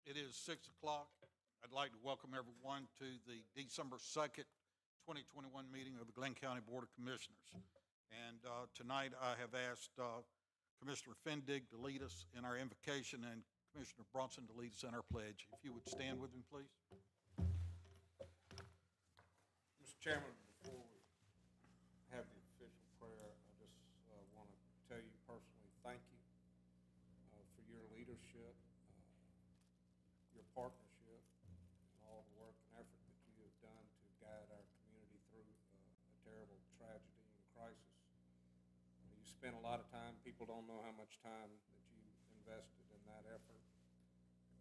It is 6 o'clock. I'd like to welcome everyone to the December 2nd, 2021 meeting of the Glynn County Board of Commissioners. And tonight I have asked Commissioner Fendig to lead us in our invocation and Commissioner Bronson to lead us in our pledge. If you would stand with me, please. Mr. Chairman, before we have the official prayer, I just want to tell you personally, thank you for your leadership, your partnership, and all the work and effort that you have done to guide our community through a terrible tragedy and crisis. You spent a lot of time. People don't know how much time that you invested in that effort.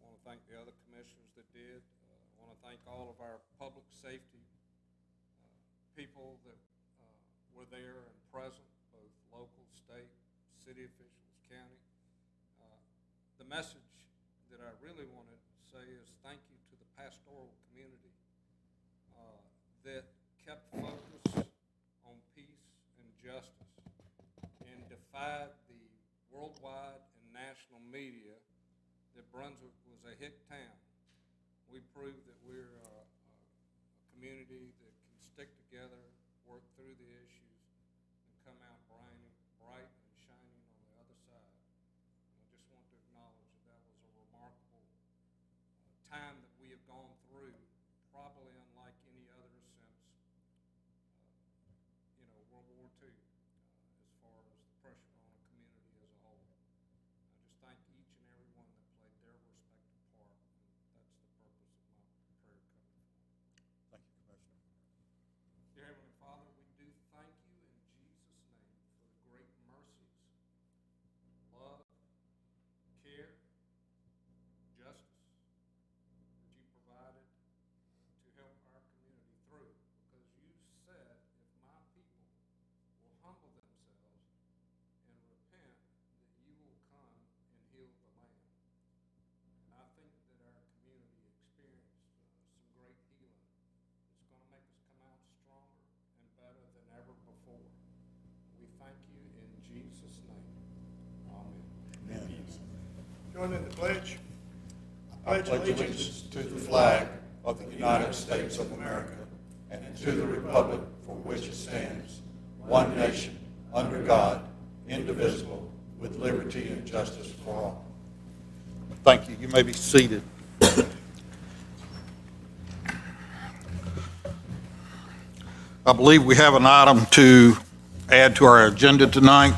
I want to thank the other commissioners that did. I want to thank all of our public safety people that were there and present, both local, state, city officials, county. The message that I really want to say is thank you to the pastoral community that kept focus on peace and justice and defied the worldwide and national media that Brunswick was a hick town. We proved that we're a community that can stick together, work through the issues, and come out bright and shining on the other side. And I just want to acknowledge that that was a remarkable time that we have gone through, probably unlike any other since World War II, as far as the pressure on a community as a whole. I just thank each and every one that played their respective part, and that's the purpose of my prayer coming forward. Thank you, Commissioner. Dear Heavenly Father, we do thank you in Jesus' name for the great mercies, love, care, justice that you provided to help our community through. Because you said, if my people will humble themselves and repent, that you will come and heal the land. And I think that our community experienced some great healing. It's going to make us come out stronger and better than ever before. We thank you in Jesus' name. Amen. Amen. Join in the pledge. I pledge allegiance to the flag of the United States of America and to the republic for which it stands, one nation, under God, indivisible, with liberty and justice for all. Thank you. You may be seated. I believe we have an item to add to our agenda tonight.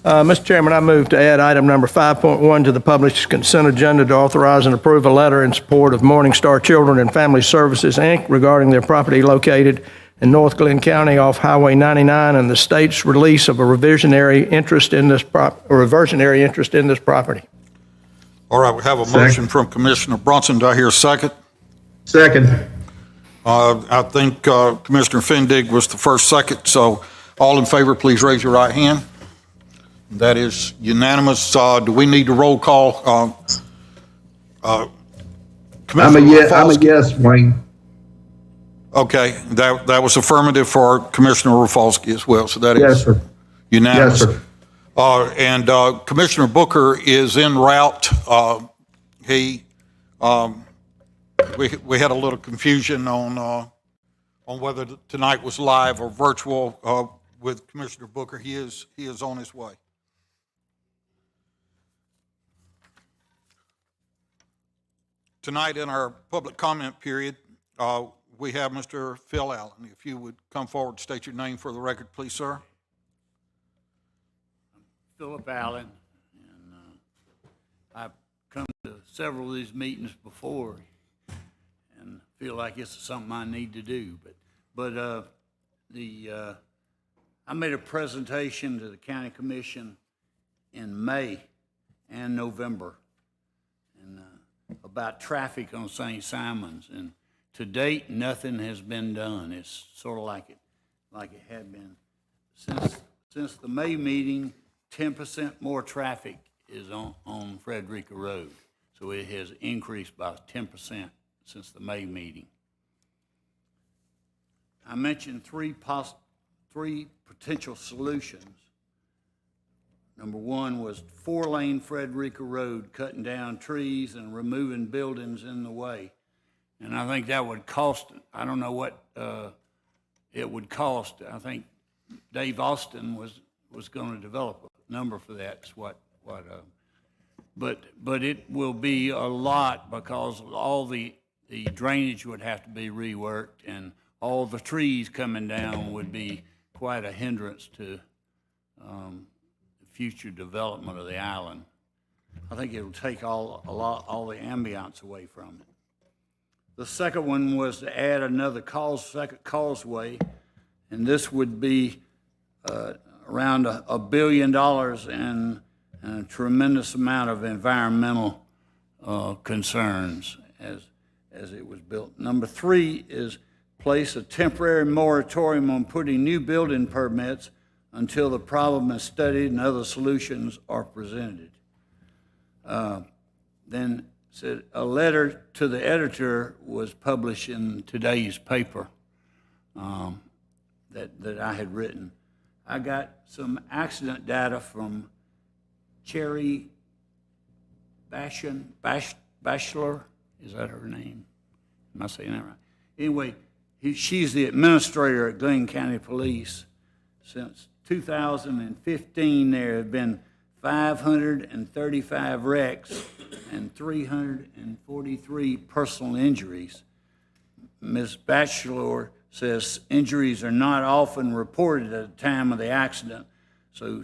Mr. Chairman, I move to add item number 5.1 to the published consent agenda to authorize and approve a letter in support of Morningstar Children and Family Services, Inc. regarding their property located in North Glynn County off Highway 99 and the state's release of a reversionary interest in this property. All right, we have a motion from Commissioner Bronson. Do I hear a second? Second. I think Commissioner Fendig was the first second, so all in favor, please raise your right hand. That is unanimous. Do we need to roll call? I'm a yes, Wayne. Okay, that was affirmative for Commissioner Rafalski as well, so that Yes, is sir. unanimous. Yes, sir. And Commissioner Booker is en route. We had a little confusion on whether tonight was live or virtual with Commissioner Booker. He is on his way. Tonight in our public comment period, we have Mr. Phil Allen. If you would come forward, state your name for the record, please, sir. Philip Allen, and I've come to several of these meetings before and feel like it's something I need to do. But I made a presentation to the county commission in May and November and about traffic on St. Simon's, and to date nothing has been done. It's sort of like it had been since the May meeting. 10% more traffic is on Frederica Road, so it has increased by 10% since the May meeting. I mentioned three potential solutions Number one was 4-lane Frederica Road, cutting down trees and removing buildings in the way. And I think that would cost, I don't know what it would cost. I think Dave Austin was going to develop a number for that. But it will be a lot because all the drainage would have to be reworked, and all the trees coming down would be quite a hindrance to future development of the island. I think it will take all the ambiance away from it. The second one was to add another second causeway, and this would be around $1 billion and a tremendous amount of environmental concerns as it was built. Number three is place a temporary moratorium on putting new building permits until the problem is studied and other solutions are presented. Then said a letter to the editor was published in today's paper that I had written. I got some accident data from Cherry Bachelor, is that her name? Am I saying that right? Anyway, she's the administrator at Glynn County Police. Since 2015, there have been 535 wrecks and 343 personal injuries. Ms. Bachelor says injuries are not often reported at the time of the accident, so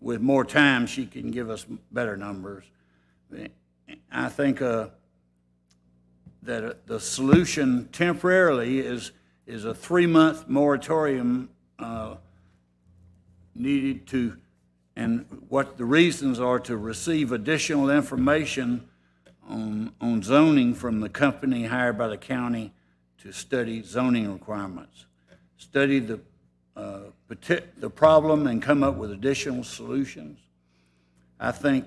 with more time, she can give us better numbers. I think that the solution temporarily is a 3-month moratorium needed to, and what the reasons are to receive additional information on zoning from the company hired by the county to study zoning requirements, study the problem and come up with additional solutions. I think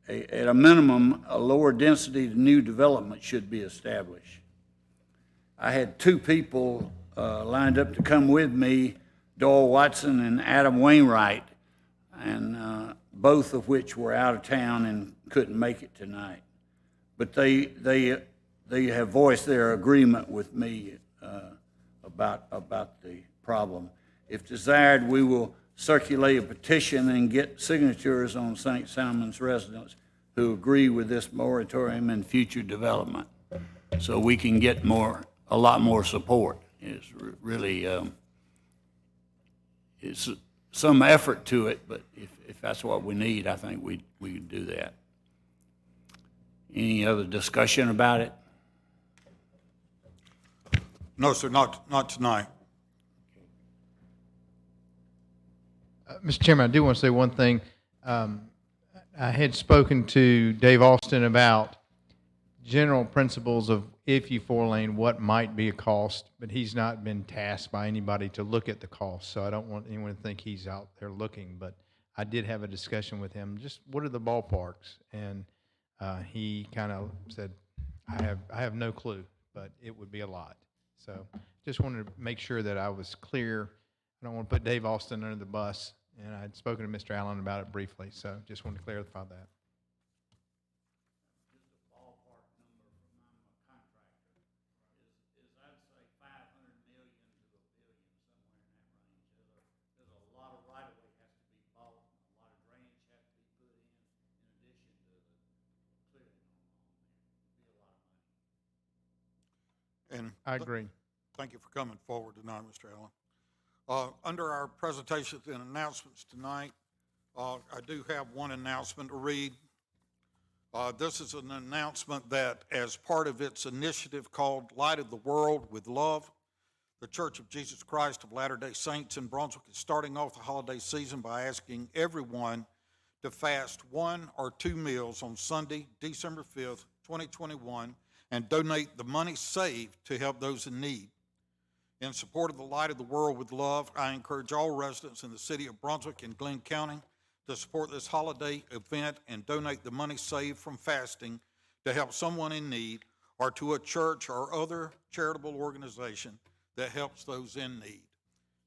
at a minimum, a lower density new development should be established. I had 2 people lined up to come with me, Doyle Watson and Adam Wainwright, and both of which were out of town and couldn't make it tonight. But they have voiced their agreement with me about the problem. If desired, we will circulate a petition and get signatures on St. Simon's residents who agree with this moratorium and future development, so we can get a lot more support. It's really it's some effort to it, but if that's what we need, I think we can do that. Any other discussion about it? No, sir, not tonight. Mr. Chairman, I do want to say one thing. I had spoken to Dave Austin about general principles of if you 4-lane, what might be a cost, but he's not been tasked by anybody to look at the cost, so I don't want anyone to think he's out there looking, but I did have a discussion with him, just what are the ballparks? And he kind of said, I have no clue, but it would be a lot. So just wanted to make sure that I was clear. I don't want to put Dave Austin under the bus, and I'd spoken to Mr. Allen about it briefly, so just wanted to clarify that. And I agree. thank you for coming forward tonight, Mr. Allen. Under our presentations and announcements tonight, I do have one announcement to read. This is an announcement that as part of its initiative called Light of the World with Love, the Church of Jesus Christ of Latter-day Saints in Brunswick is starting off the holiday season by asking everyone to fast 1 or 2 meals on Sunday, December 5th, 2021, and donate the money saved to help those in need. In support of the Light of the World with Love, I encourage all residents in the city of Brunswick and Glynn County to support this holiday event and donate the money saved from fasting to help someone in need or to a church or other charitable organization that helps those in need.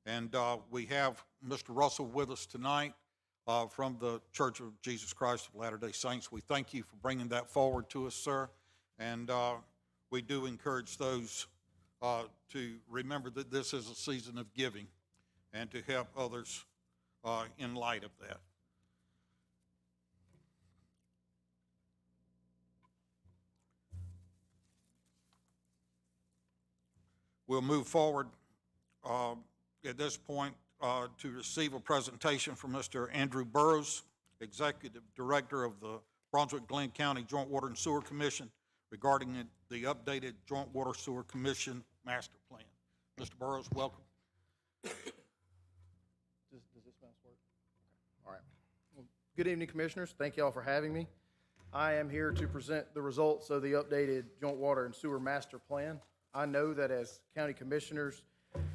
And we have Mr. Russell with us tonight. from the Church of Jesus Christ of Latter-day Saints. We thank you for bringing that forward to us, sir. And we do encourage those to remember that this is a season of giving and to help others in light of that. We'll move forward at this point to receive a presentation from Mr. Andrew Burrows, Executive Director of the Brunswick-Glynn County Joint Water and Sewer Commission, regarding the updated Joint Water Sewer Commission Master Plan. Mr. Burrows, welcome. Does this mouse work? Okay. All right. Well, good evening, Commissioners. Thank you all for having me. I am here to present the results of the updated Joint Water and Sewer Master Plan. I know that as county commissioners,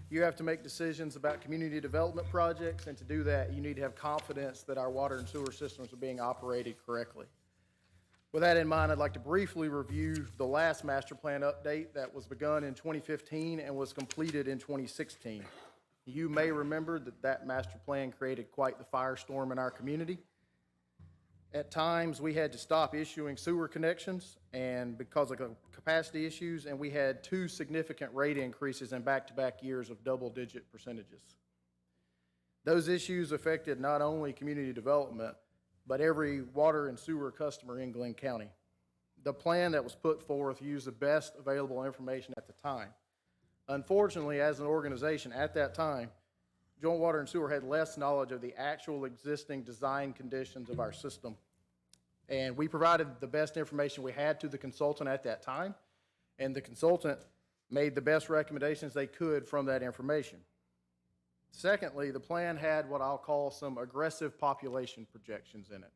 you have to make decisions about community development projects, and to do that, you need to have confidence that our water and sewer systems are being operated correctly. With that in mind, I'd like to briefly review the last master plan update that was begun in 2015 and was completed in 2016. You may remember that that master plan created quite the firestorm in our community. At times, we had to stop issuing sewer connections and because of capacity issues, and we had 2 significant rate increases in back-to-back years of double-digit percentages. Those issues affected not only community development, but every water and sewer customer in Glynn County. The plan that was put forth used the best available information at the time. Unfortunately, as an organization at that time, Joint Water and Sewer had less knowledge of the actual existing design conditions of our system. And we provided the best information we had to the consultant at that time, and the consultant made the best recommendations they could from that information. Secondly, the plan had what I'll call some aggressive population projections in it.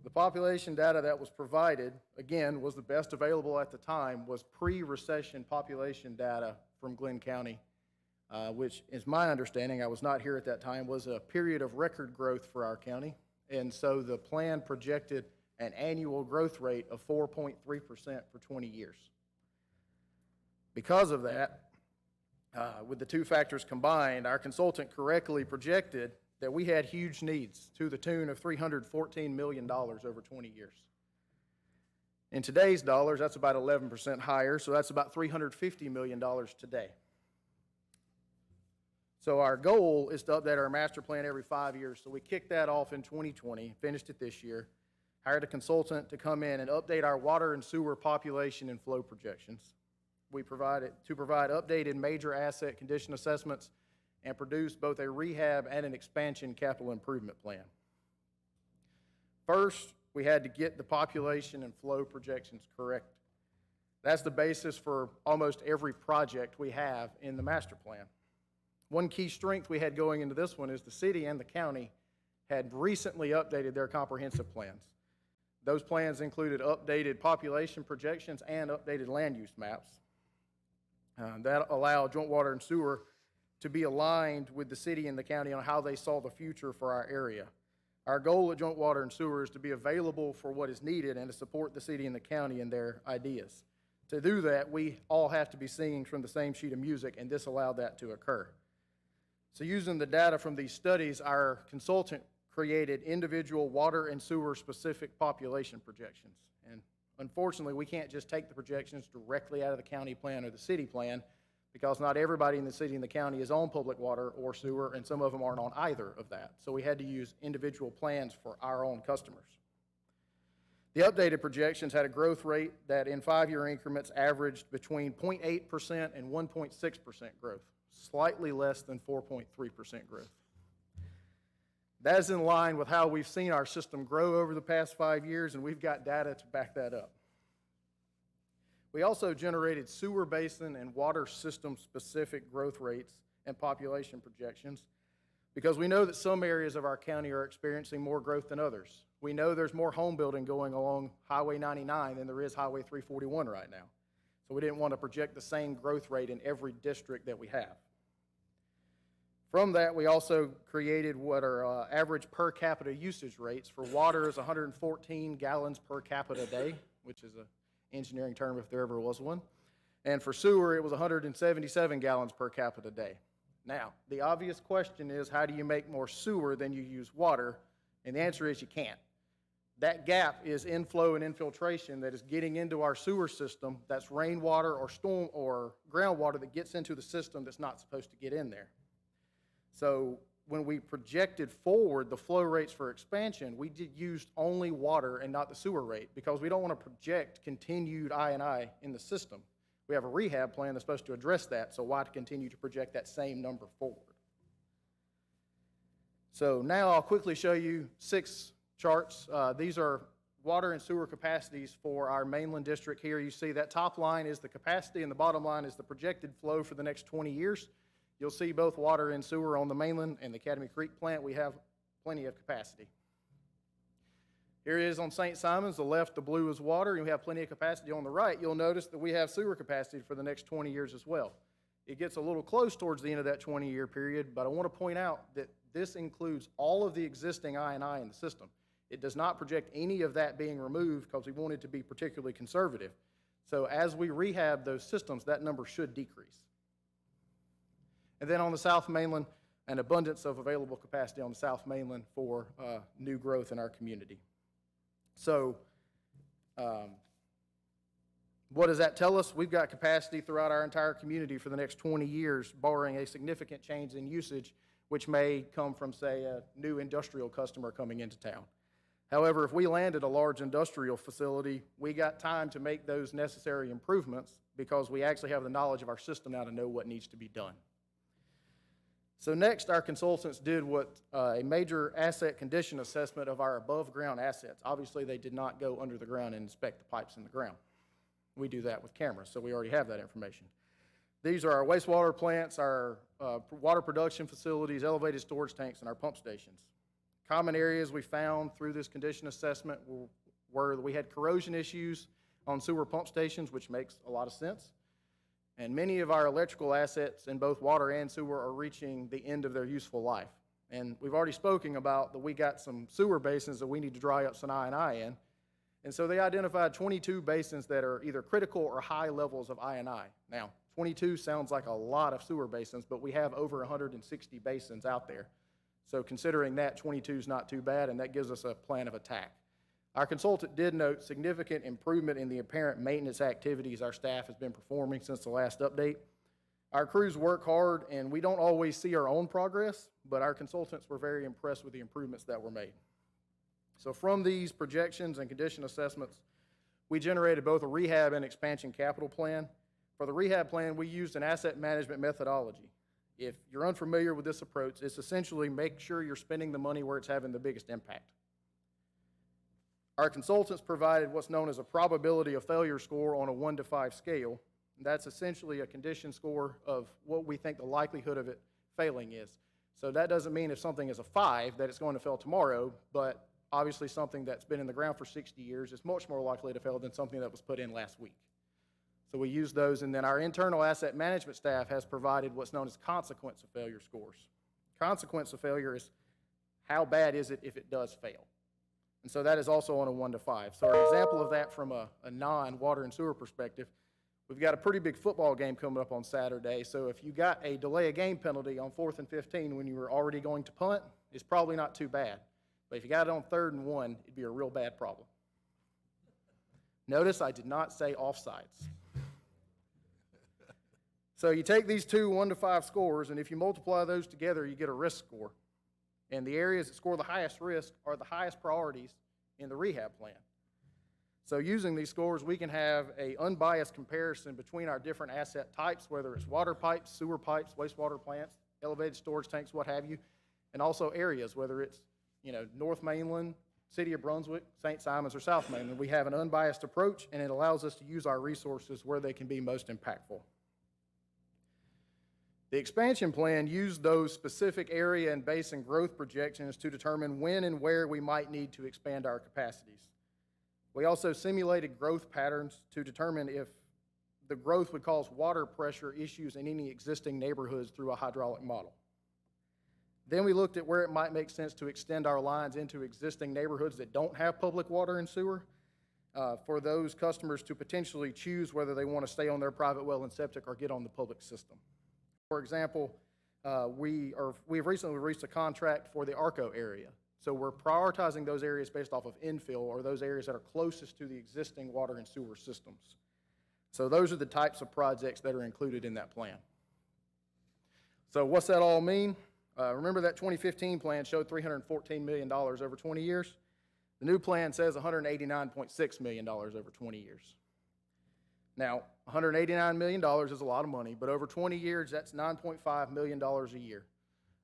The population data that was provided, again, was the best available at the time, was pre-recession population data from Glynn County, which is my understanding, I was not here at that time, was a period of record growth for our county. And so the plan projected an annual growth rate of 4.3% for 20 years. Because of that, with the 2 factors combined, our consultant correctly projected that we had huge needs to the tune of $314 million over 20 years. In today's dollars, that's about 11% higher, so that's about $350 million today. So our goal is to update our master plan every 5 years. So we kicked that off in 2020, finished it this year, hired a consultant to come in and update our water and sewer population and flow projections. We provide updated major asset condition assessments and produce both a rehab and an expansion capital improvement plan. First, we had to get the population and flow projections correct. That's the basis for almost every project we have in the master plan. One key strength we had going into this one is the city and the county had recently updated their comprehensive plans. Those plans included updated population projections and updated land use maps. That allowed Joint Water and Sewer to be aligned with the city and the county on how they saw the future for our area. Our goal at Joint Water and Sewer is to be available for what is needed and to support the city and the county in their ideas. To do that, we all have to be singing from the same sheet of music, and this allowed that to occur. So using the data from these studies, our consultant created individual water and sewer specific population projections. And unfortunately, we can't just take the projections directly out of the county plan or the city plan, because not everybody in the city and the county is on public water or sewer, and some of them aren't on either of that. So we had to use individual plans for our own customers. The updated projections had a growth rate that in 5-year increments averaged between 0.8% and 1.6% growth, slightly less than 4.3% growth. That is in line with how we've seen our system grow over the past 5 years, and we've got data to back that up. We also generated sewer basin and water system specific growth rates and population projections because we know that some areas of our county are experiencing more growth than others. We know there's more home building going along Highway 99 than there is Highway 341 right now. So we didn't want to project the same growth rate in every district that we have. From that, we also created what are average per capita usage rates. For water is 114 gallons per capita day, which is an engineering term if there ever was one. And for sewer, it was 177 gallons per capita day. Now, the obvious question is, how do you make more sewer than you use water? And the answer is you can't. That gap is inflow and infiltration that is getting into our sewer system. That's rainwater or storm or groundwater that gets into the system that's not supposed to get in there. So when we projected forward the flow rates for expansion, we used only water and not the sewer rate because we don't want to project continued I&I in the system. We have a rehab plan that's supposed to address that, so why to continue to project that same number forward? So now I'll quickly show you 6 charts. These are water and sewer capacities for our mainland district here. You see that top line is the capacity and the bottom line is the projected flow for the next 20 years. You'll see both water and sewer on the mainland and the Academy Creek plant. We have plenty of capacity. Here it is on St. Simons. The left, the blue is water, and we have plenty of capacity. On the right, you'll notice that we have sewer capacity for the next 20 years as well. It gets a little close towards the end of that 20-year period, but I want to point out that this includes all of the existing I&I in the system. It does not project any of that being removed because we want it to be particularly conservative. So as we rehab those systems, that number should decrease. And then on the South Mainland, an abundance of available capacity on the South Mainland for new growth in our community. So what does that tell us? We've got capacity throughout our entire community for the next 20 years, barring a significant change in usage, which may come from, say, a new industrial customer coming into town. However, if we landed a large industrial facility, we got time to make those necessary improvements because we actually have the knowledge of our system now to know what needs to be done. So next, our consultants did a major asset condition assessment of our above-ground assets. Obviously, they did not go under the ground and inspect the pipes in the ground. We do that with cameras, so we already have that information. These are our wastewater plants, our water production facilities, elevated storage tanks, and our pump stations. Common areas we found through this condition assessment were that we had corrosion issues on sewer pump stations, which makes a lot of sense. And many of our electrical assets in both water and sewer are reaching the end of their useful life. And we've already spoken about that we got some sewer basins that we need to dry up some I&I in. And so they identified 22 basins that are either critical or high levels of I&I. Now, 22 sounds like a lot of sewer basins, but we have over 160 basins out there. So considering that, 22 is not too bad, and that gives us a plan of attack. Our consultant did note significant improvement in the apparent maintenance activities our staff has been performing since the last update. Our crews work hard, and we don't always see our own progress, but our consultants were very impressed with the improvements that were made. So from these projections and condition assessments, we generated both a rehab and expansion capital plan. For the rehab plan, we used an asset management methodology. If you're unfamiliar with this approach, it's essentially make sure you're spending the money where it's having the biggest impact. Our consultants provided what's known as a probability of failure score on a 1 to 5 scale. That's essentially a condition score of what we think the likelihood of it failing is. So that doesn't mean if something is a 5 that it's going to fail tomorrow, but obviously something that's been in the ground for 60 years is much more likely to fail than something that was put in last week. So we use those, and then our internal asset management staff has provided what's known as consequence of failure scores. Consequence of failure is how bad is it if it does fail. And so that is also on a 1 to 5. So an example of that from a non-water and sewer perspective, we've got a pretty big football game coming up on Saturday. So if you got a delay of game penalty on 4th and 15 when you were already going to punt, it's probably not too bad. But if you got it on 3rd and 1, it'd be a real bad problem. Notice I did not say offsides. So you take these two 1 to 5 scores, and if you multiply those together, you get a risk score. And the areas that score the highest risk are the highest priorities in the rehab plan. So using these scores, we can have an unbiased comparison between our different asset types, whether it's water pipes, sewer pipes, wastewater plants, elevated storage tanks, what have you, and also areas, whether it's North Mainland, City of Brunswick, St. Simons, or South Mainland. We have an unbiased approach, and it allows us to use our resources where they can be most impactful. The expansion plan used those specific area and basin growth projections to determine when and where we might need to expand our capacities. We also simulated growth patterns to determine if the growth would cause water pressure issues in any existing neighborhoods through a hydraulic model. Then we looked at where it might make sense to extend our lines into existing neighborhoods that don't have public water and sewer for those customers to potentially choose whether they want to stay on their private well and septic or get on the public system. For example, we've recently reached a contract for the ARCO area. So we're prioritizing those areas based off of infill, or those areas that are closest to the existing water and sewer systems. So those are the types of projects that are included in that plan. So what's that all mean? Remember that 2015 plan showed $314 million over 20 years? The new plan says $189.6 million over 20 years. Now, $189 million is a lot of money, but over 20 years, that's $9.5 million a year.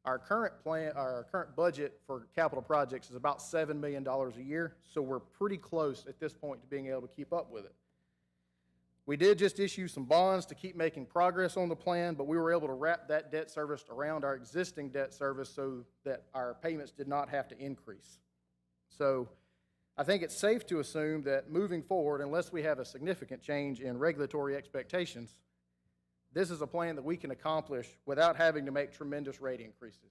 Our current budget for capital projects is about $7 million a year, so we're pretty close at this point to being able to keep up with it. We did just issue some bonds to keep making progress on the plan, but we were able to wrap that debt service around our existing debt service so that our payments did not have to increase. So I think it's safe to assume that moving forward, unless we have a significant change in regulatory expectations, this is a plan that we can accomplish without having to make tremendous rate increases.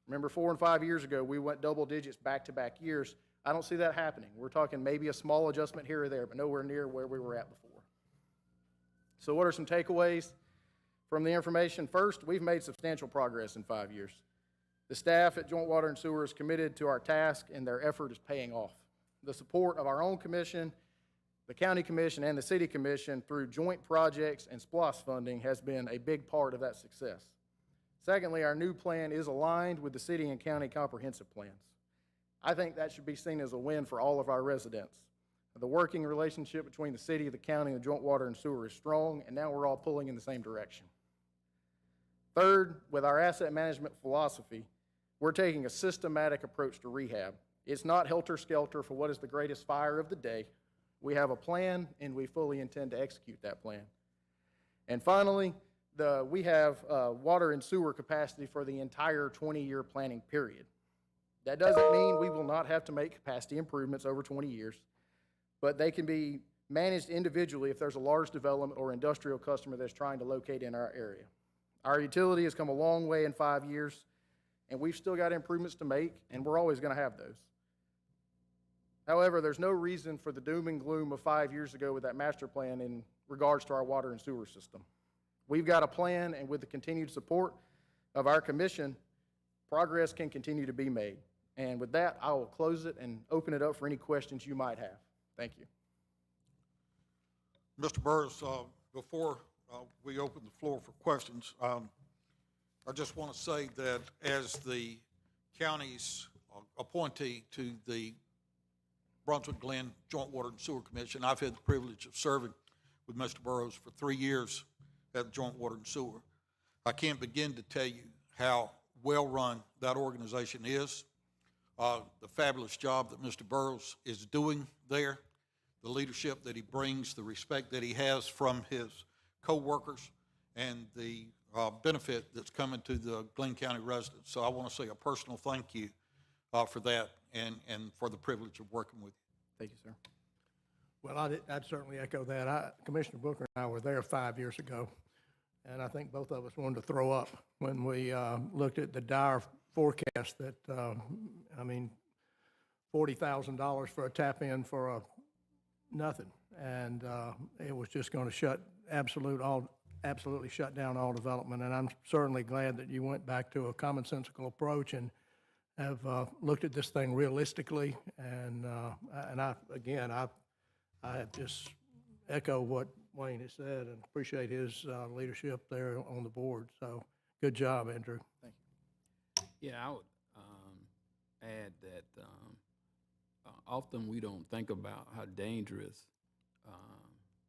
Remember, 4 and 5 years ago, we went double digits back-to-back years. I don't see that happening. We're talking maybe a small adjustment here or there, but nowhere near where we were at before. So what are some takeaways from the information? First, we've made substantial progress in 5 years. The staff at Joint Water and Sewer is committed to our task, and their effort is paying off. The support of our own commission, the county commission, and the city commission through joint projects and SPLOST funding has been a big part of that success. Secondly, our new plan is aligned with the city and county comprehensive plans. I think that should be seen as a win for all of our residents. The working relationship between the city, the county, and the Joint Water and Sewer is strong, and now we're all pulling in the same direction. Third, with our asset management philosophy, we're taking a systematic approach to rehab. It's not helter-skelter for what is the greatest fire of the day. We have a plan, and we fully intend to execute that plan. And finally, we have water and sewer capacity for the entire 20-year planning period. That doesn't mean we will not have to make capacity improvements over 20 years, but they can be managed individually if there's a large development or industrial customer that's trying to locate in our area. Our utility has come a long way in 5 years, and we've still got improvements to make, and we're always going to have those. However, there's no reason for the doom and gloom of 5 years ago with that master plan in regards to our water and sewer system. We've got a plan, and with the continued support of our commission, progress can continue to be made. And with that, I will close it and open it up for any questions you might have. Thank you. Mr. Burris, before we open the floor for questions, I just want to say that as the county's appointee to the Brunswick-Glenn Joint Water and Sewer Commission, I've had the privilege of serving with Mr. Burrows for 3 years at the Joint Water and Sewer. I can't begin to tell you how well-run that organization is, the fabulous job that Mr. Burrows is doing there, the leadership that he brings, the respect that he has from his co-workers, and the benefit that's coming to the Glynn County residents. So I want to say a personal thank you for that and for the privilege of working with you. Thank you, sir. Well, I'd certainly echo that. Commissioner Booker and I were there 5 years ago, and I think both of us wanted to throw up when we looked at the dire forecast that, $40,000 for a tap-in for nothing, and it was just going to absolutely shut down all development. And I'm certainly glad that you went back to a commonsensical approach and have looked at this thing realistically. And I have just echo what Wayne has said and appreciate his leadership there on the board. So good job, Andrew. Thank you. Yeah, I would add that often we don't think about how dangerous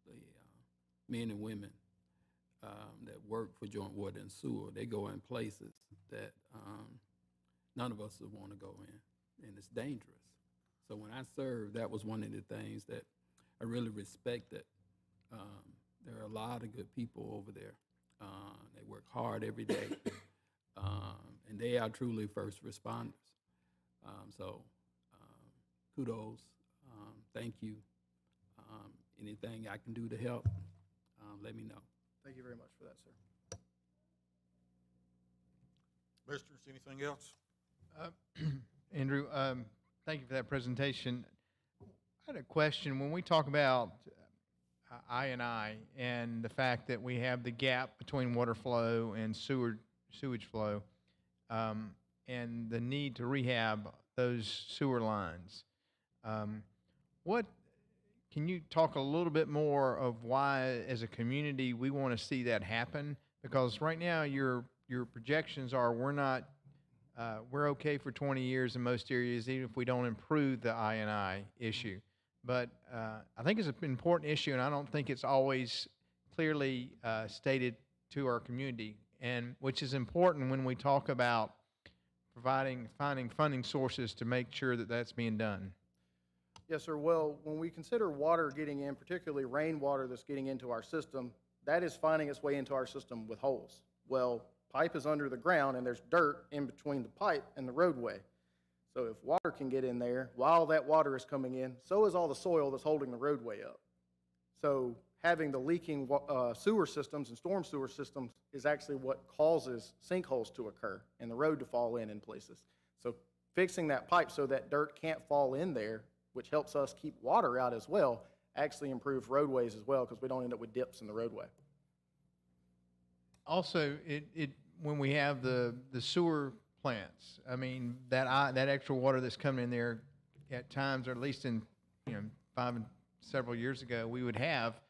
the men and women that work for Joint Water and Sewer, they go in places that none of us would want to go in, and it's dangerous. So when I served, that was one of the things that I really respected. There are a lot of good people over there. They work hard every day, and they are truly first responders. So kudos, thank you. Anything I can do to help, let me know. Thank you very much for that, sir. Commissioners, anything else? Andrew, thank you for that presentation. I had a question. When we talk about I and the fact that we have the gap between water flow and sewer sewage flow, and the need to rehab those sewer lines. What can you talk a little bit more of why, as a community, we want to see that happen? Because right now, your projections are we're okay for 20 years in most areas, even if we don't improve the I&I issue. But I think it's an important issue, and I don't think it's always clearly stated to our community, and which is important when we talk about finding funding sources to make sure that that's being done. Yes, sir. Well, when we consider water getting in, particularly rainwater that's getting into our system, that is finding its way into our system with holes. Well, pipe is under the ground and there's dirt in between the pipe and the roadway. So if water can get in there, while that water is coming in, so is all the soil that's holding the roadway up. So having the leaking sewer systems and storm sewer systems is actually what causes sinkholes to occur and the road to fall in places. So fixing that pipe so that dirt can't fall in there, which helps us keep water out as well, actually improves roadways as well, because we don't end up with dips in the roadway. Also, when we have the sewer plants, I mean, that extra water that's coming in there at times, or at least in, 5 and several years ago, we would have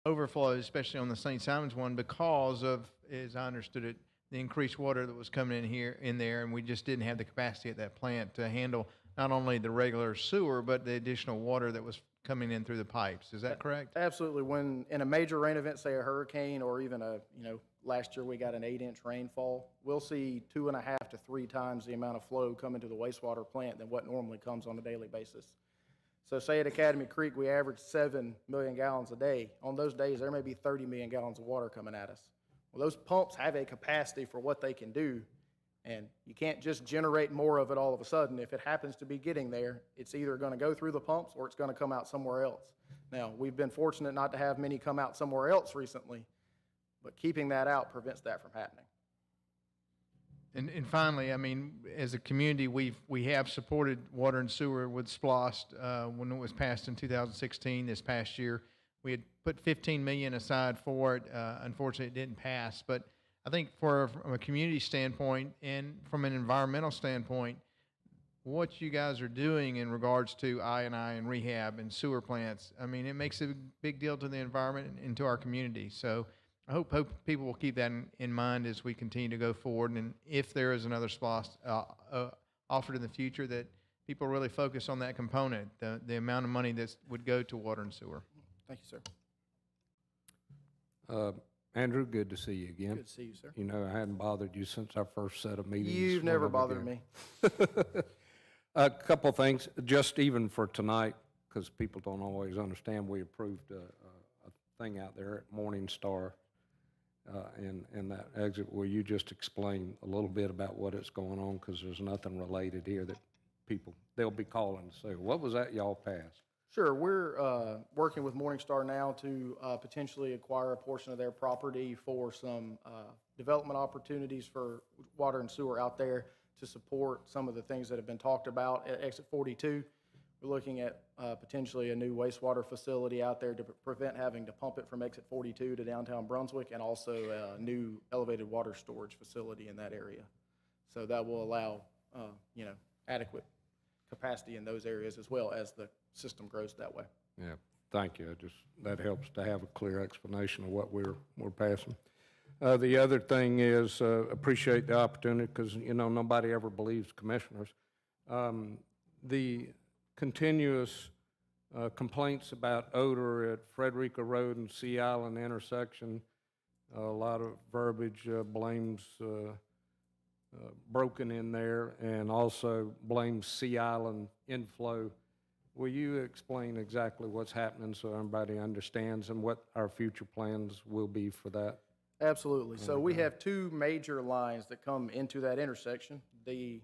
overflows, especially on the St. Simons one, because of, as I understood it, the increased water that was coming in there, and we just didn't have the capacity at that plant to handle not only the regular sewer, but the additional water that was coming in through the pipes. Is that correct? Absolutely. When in a major rain event, say a hurricane, or even last year we got an 8-inch rainfall, we'll see 2.5 to 3 times the amount of flow come into the wastewater plant than what normally comes on a daily basis. So say at Academy Creek, we average 7 million gallons a day. On those days, there may be 30 million gallons of water coming at us. Well, those pumps have a capacity for what they can do, and you can't just generate more of it all of a sudden. If it happens to be getting there, it's either going to go through the pumps or it's going to come out somewhere else. Now, we've been fortunate not to have many come out somewhere else recently, but keeping that out prevents that from happening. And finally, I mean, as a community, we have supported water and sewer with SPLOST when it was passed in 2016. This past year, we had put $15 million aside for it. Unfortunately, it didn't pass. But I think from a community standpoint and from an environmental standpoint, what you guys are doing in regards to I&I and rehab and sewer plants, I mean, it makes a big deal to the environment and to our community. So I hope people will keep that in mind as we continue to go forward. And if there is another SPLOST offered in the future, that people really focus on that component, the amount of money that would go to water and sewer. Thank you, sir. Andrew, good to see you again. Good to see you, sir. I hadn't bothered you since our first set of meetings. You've never bothered me. A couple things, just even for tonight, because people don't always understand, we approved a thing out there at Morningstar in that exit. Will you just explain a little bit about what is going on? Because there's nothing related here that they'll be calling to say, what was that y'all passed? Sure. We're working with Morningstar now to potentially acquire a portion of their property for some development opportunities for water and sewer out there to support some of the things that have been talked about at Exit 42. We're looking at potentially a new wastewater facility out there to prevent having to pump it from Exit 42 to downtown Brunswick, and also a new elevated water storage facility in that area. So that will allow, adequate capacity in those areas as well as the system grows that way. Yeah, thank you. That helps to have a clear explanation of what we're passing. The other thing is, appreciate the opportunity, because, nobody ever believes commissioners. The continuous complaints about odor at Frederica Road and Sea Island intersection, a lot of verbiage blames broken in there, and also blames Sea Island inflow. Will you explain exactly what's happening so everybody understands, and what our future plans will be for that? Absolutely. So we have 2 major lines that come into that intersection. The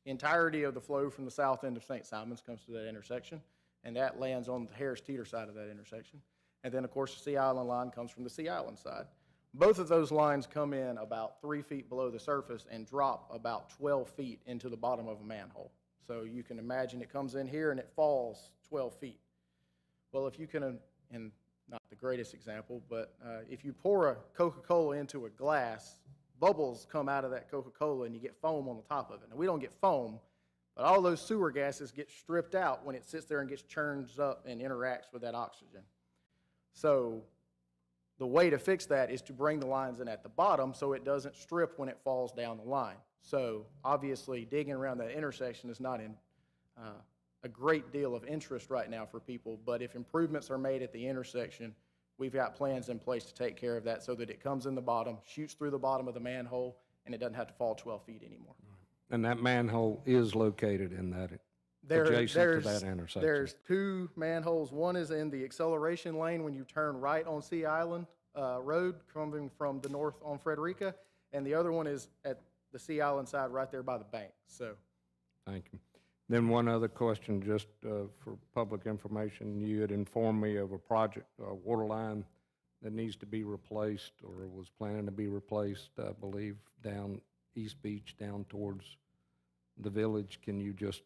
entirety of the flow from the south end of St. Simons comes to that intersection, and that lands on the Harris-Teeter side of that intersection. And then, of course, the Sea Island line comes from the Sea Island side. Both of those lines come in about 3 feet below the surface and drop about 12 feet into the bottom of a manhole. So you can imagine it comes in here and it falls 12 feet. Well, if you can, and not the greatest example, but if you pour a Coca-Cola into a glass, bubbles come out of that Coca-Cola and you get foam on the top of it. Now, we don't get foam, but all those sewer gases get stripped out when it sits there and gets churned up and interacts with that oxygen. So the way to fix that is to bring the lines in at the bottom so it doesn't strip when it falls down the line. So obviously digging around that intersection is not in a great deal of interest right now for people, but if improvements are made at the intersection, we've got plans in place to take care of that so that it comes in the bottom, shoots through the bottom of the manhole, and it doesn't have to fall 12 feet anymore. And that manhole is located in that, adjacent to that intersection? There's two manholes. One is in the acceleration lane when you turn right on Sea Island Road coming from the north on Frederica, and the other one is at the Sea Island side right there by the bank. So, Thank you. Then one other question, just for public information. You had informed me of a project, a water line that needs to be replaced or was planning to be replaced, I believe, down East Beach, down towards the village. Can you just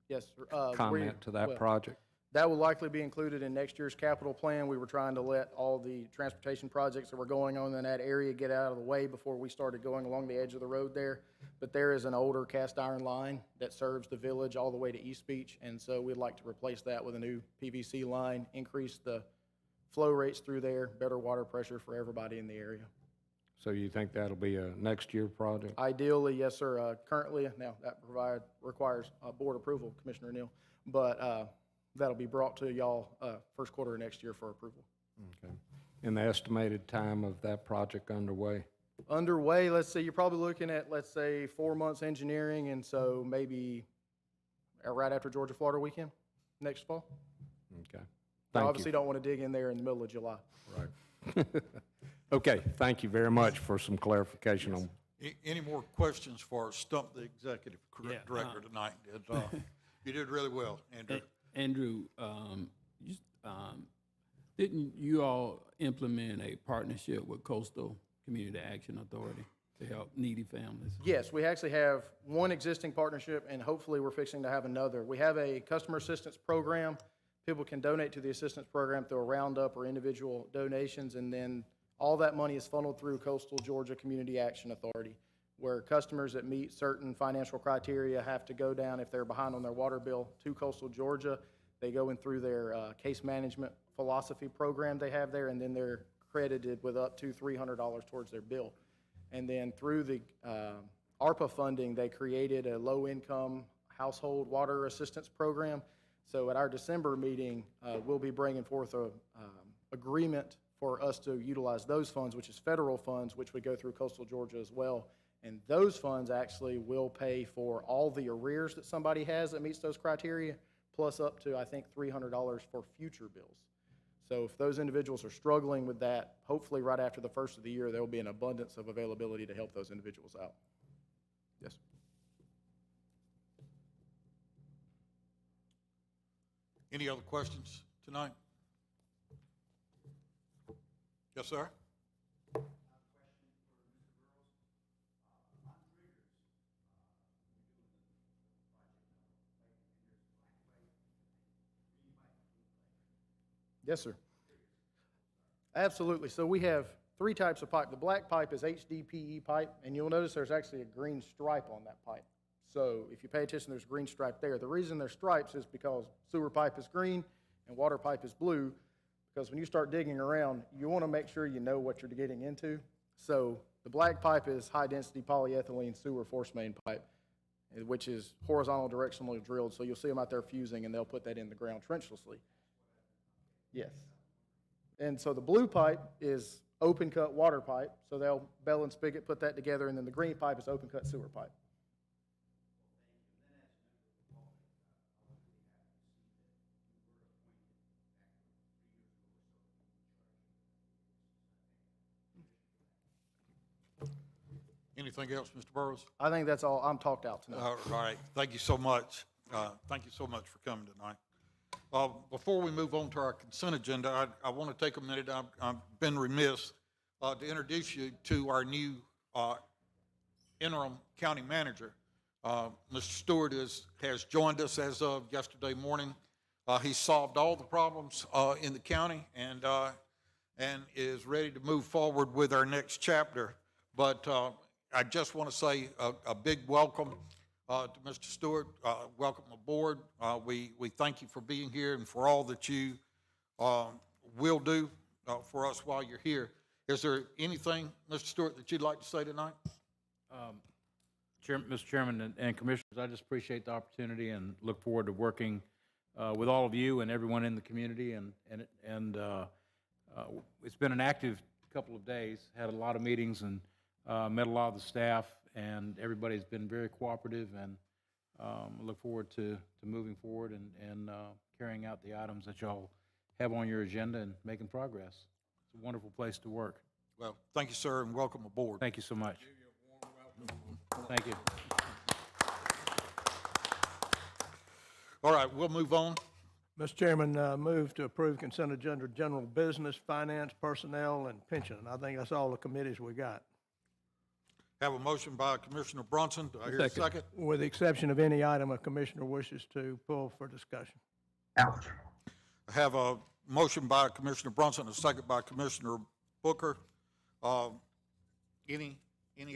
yes, sir. comment to that project? That will likely be included in next year's capital plan. We were trying to let all the transportation projects that were going on in that area get out of the way before we started going along the edge of the road there. But there is an older cast iron line that serves the village all the way to East Beach, and so we'd like to replace that with a new PVC line, increase the flow rates through there, better water pressure for everybody in the area. So you think that'll be a next year project? Ideally, yes, sir. Currently, now that requires board approval, Commissioner Neal, but that'll be brought to y'all first quarter of next year for approval. Okay. And the estimated time of that project underway? Underway, let's say, you're probably looking at, let's say, 4 months engineering, and so maybe right after Georgia Florida weekend, next fall. Okay. I Thank obviously you. don't want to dig in there in the middle of July. Right. Okay, thank you very much for some clarification on. Any more questions for Stump the Executive Yeah, Director tonight? You did really well, Andrew. Andrew, didn't you all implement a partnership with Coastal Community Action Authority to help needy families? Yes, we actually have one existing partnership, and hopefully we're fixing to have another. We have a customer assistance program. People can donate to the assistance program through a roundup or individual donations, and then all that money is funneled through Coastal Georgia Community Action Authority, where customers that meet certain financial criteria have to go down, if they're behind on their water bill, to Coastal Georgia. They go in through their case management philosophy program they have there, and then they're credited with up to $300 towards their bill. And then through the ARPA funding, they created a low-income household water assistance program. So at our December meeting, we'll be bringing forth a agreement for us to utilize those funds, which is federal funds, which would go through Coastal Georgia as well. And those funds actually will pay for all the arrears that somebody has that meets those criteria, plus up to, I think, $300 for future bills. So if those individuals are struggling with that, hopefully right after the first of the year, there will be an abundance of availability to help those individuals out. Yes. Any other questions tonight? Yes, sir? Yes, sir. Absolutely. So we have three types of pipe. The black pipe is HDPE pipe, and you'll notice there's actually a green stripe on that pipe. So if you pay attention, there's a green stripe there. The reason there's stripes is because sewer pipe is green and water pipe is blue, because when you start digging around, you want to make sure you know what you're getting into. So the black pipe is high-density polyethylene sewer force main pipe, which is horizontal directionally drilled. So you'll see them out there fusing, and they'll put that in the ground trenchlessly. Yes. And so the blue pipe is open cut water pipe. So they'll bell and spigot put that together, and then the green pipe is open cut sewer pipe. Anything else, Mr. Burrows? I think that's all. I'm talked out tonight. All right, thank you so much. Thank you so much for coming tonight. Before we move on to our consent agenda, I want to take a minute. I've been remiss to introduce you to our new interim county manager. Mr. Stewart has joined us as of yesterday morning. He's solved all the problems in the county and is ready to move forward with our next chapter. But I just want to say a big welcome to Mr. Stewart. Welcome aboard. We thank you for being here and for all that you will do for us while you're here. Is there anything, Mr. Stewart, that you'd like to say tonight? Mr. Chairman and Commissioners, I just appreciate the opportunity and look forward to working with all of you and everyone in the community. It's been an active couple of days. Had a lot of meetings and met a lot of the staff, and everybody's been very cooperative. And I look forward to moving forward and carrying out the items that y'all have on your agenda and making progress. It's a wonderful place to work. Well, thank you, sir, and welcome aboard. Thank you so much. Thank you. All right, we'll move on. Mr. Chairman, move to approve consent agenda, general business, finance, personnel, and pension. I think that's all the committees we got. Have a motion by Commissioner Brunson. Do I hear a second? With the exception of any item a commissioner wishes to pull for discussion. Out. I have a motion by Commissioner Brunson, a second by Commissioner Booker. Any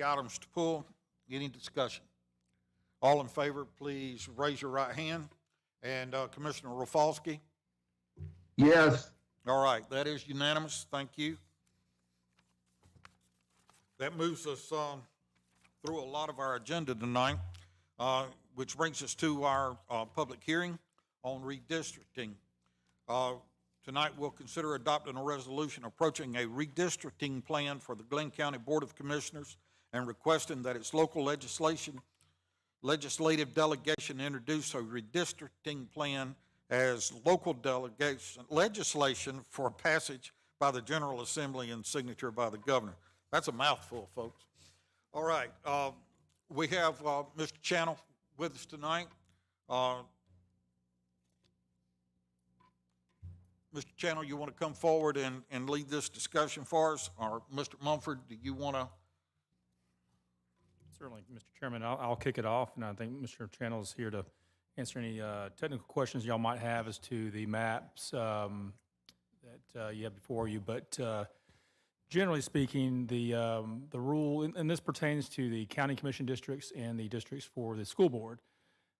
items to pull? Any discussion? All in favor, please raise your right hand. And Commissioner Rafalski? Yes. All right, that is unanimous. Thank you. That moves us through a lot of our agenda tonight, which brings us to our public hearing on redistricting. Tonight, we'll consider adopting a resolution approaching a redistricting plan for the Glynn County Board of Commissioners and requesting that its local legislative delegation introduce a redistricting plan as local legislation for passage by the General Assembly and signature by the governor. That's a mouthful, folks. All right, we have Mr. Channel with us tonight. Mr. Channel, you want to come forward and lead this discussion for us? Or Mr. Mumford, do you want to? Certainly, Mr. Chairman, I'll kick it off, and I think Mr. Channel is here to answer any technical questions y'all might have as to the maps that you have before you. But generally speaking, the rule, and this pertains to the county commission districts and the districts for the school board,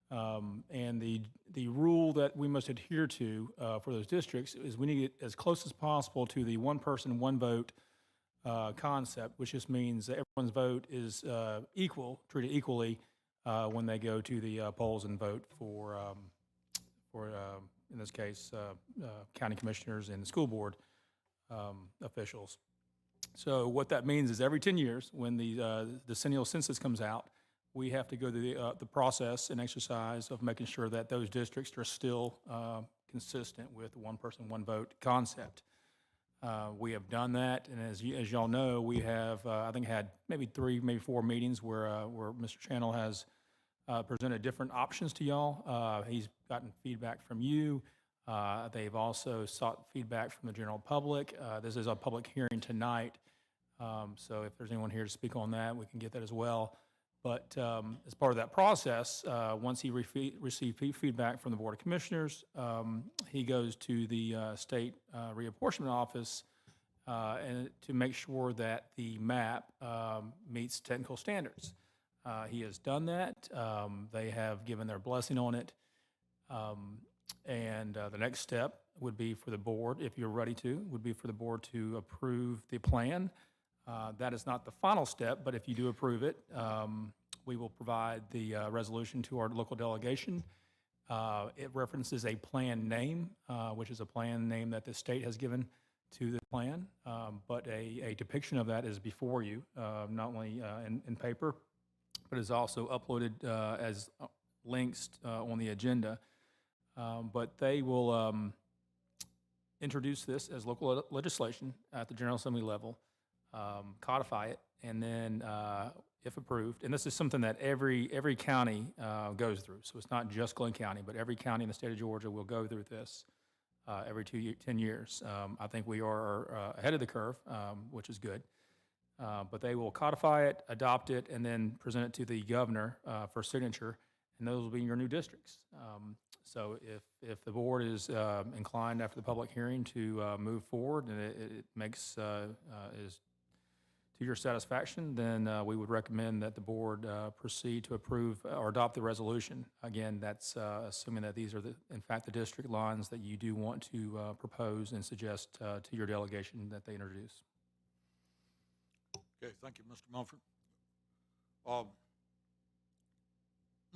and the rule that we must adhere to for those districts is we need to get as close as possible to the one person, one vote concept, which just means that everyone's vote is treated equally when they go to the polls and vote for in this case, county commissioners and the school board officials. So what that means is every 10 years, when the decennial census comes out, we have to go through the process and exercise of making sure that those districts are still consistent with the one person, one vote concept. We have done that, and as y'all know, we have, I think, had maybe 3, maybe 4 meetings where Mr. Channel has presented different options to y'all. He's gotten feedback from you. They've also sought feedback from the general public. This is a public hearing tonight, so if there's anyone here to speak on that, we can get that as well. But as part of that process, once he received feedback from the Board of Commissioners, he goes to the state reapportionment office and to make sure that the map meets technical standards. He has done that. They have given their blessing on it. And the next step would be for the board, if you're ready to, would be for the board to approve the plan. That is not the final step, but if you do approve it, we will provide the resolution to our local delegation. It references a plan name, which is a plan name that the state has given to the plan, but a depiction of that is before you, not only in paper, but is also uploaded as links on the agenda. But they will introduce this as local legislation at the General Assembly level, codify it, and then, if approved, and this is something that every county goes through, so it's not just Glynn County, but every county in the state of Georgia will go through this every 10 years. I think we are ahead of the curve, which is good. But they will codify it, adopt it, and then present it to the governor for signature, and those will be your new districts. So if the board is inclined after the public hearing to move forward, and it makes is to your satisfaction, then we would recommend that the board proceed to approve or adopt the resolution. Again, that's assuming that these are, in fact, the district lines that you do want to propose and suggest to your delegation that they introduce. Okay, thank you, Mr. Mumford.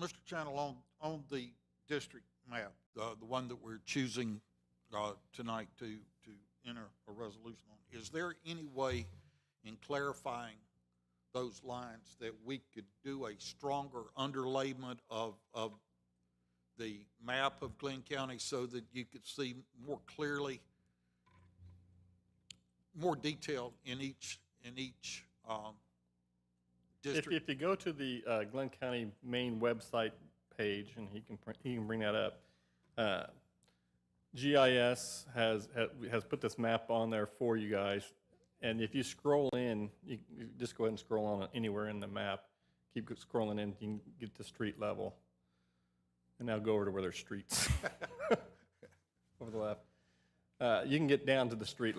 Mr. Channel, on the district map, the one that we're choosing tonight to enter a resolution on, is there any way in clarifying those lines that we could do a stronger underlayment of the map of Glynn County so that you could see more clearly, more detail in each district? If you go to the Glynn County main website page, and he can bring that up, GIS has put this map on there for you guys. And if you scroll in, you just go ahead and scroll on anywhere in the map. Keep scrolling in, you can get to street level. And now go over to where there's streets. Over the left. You can get down to the street.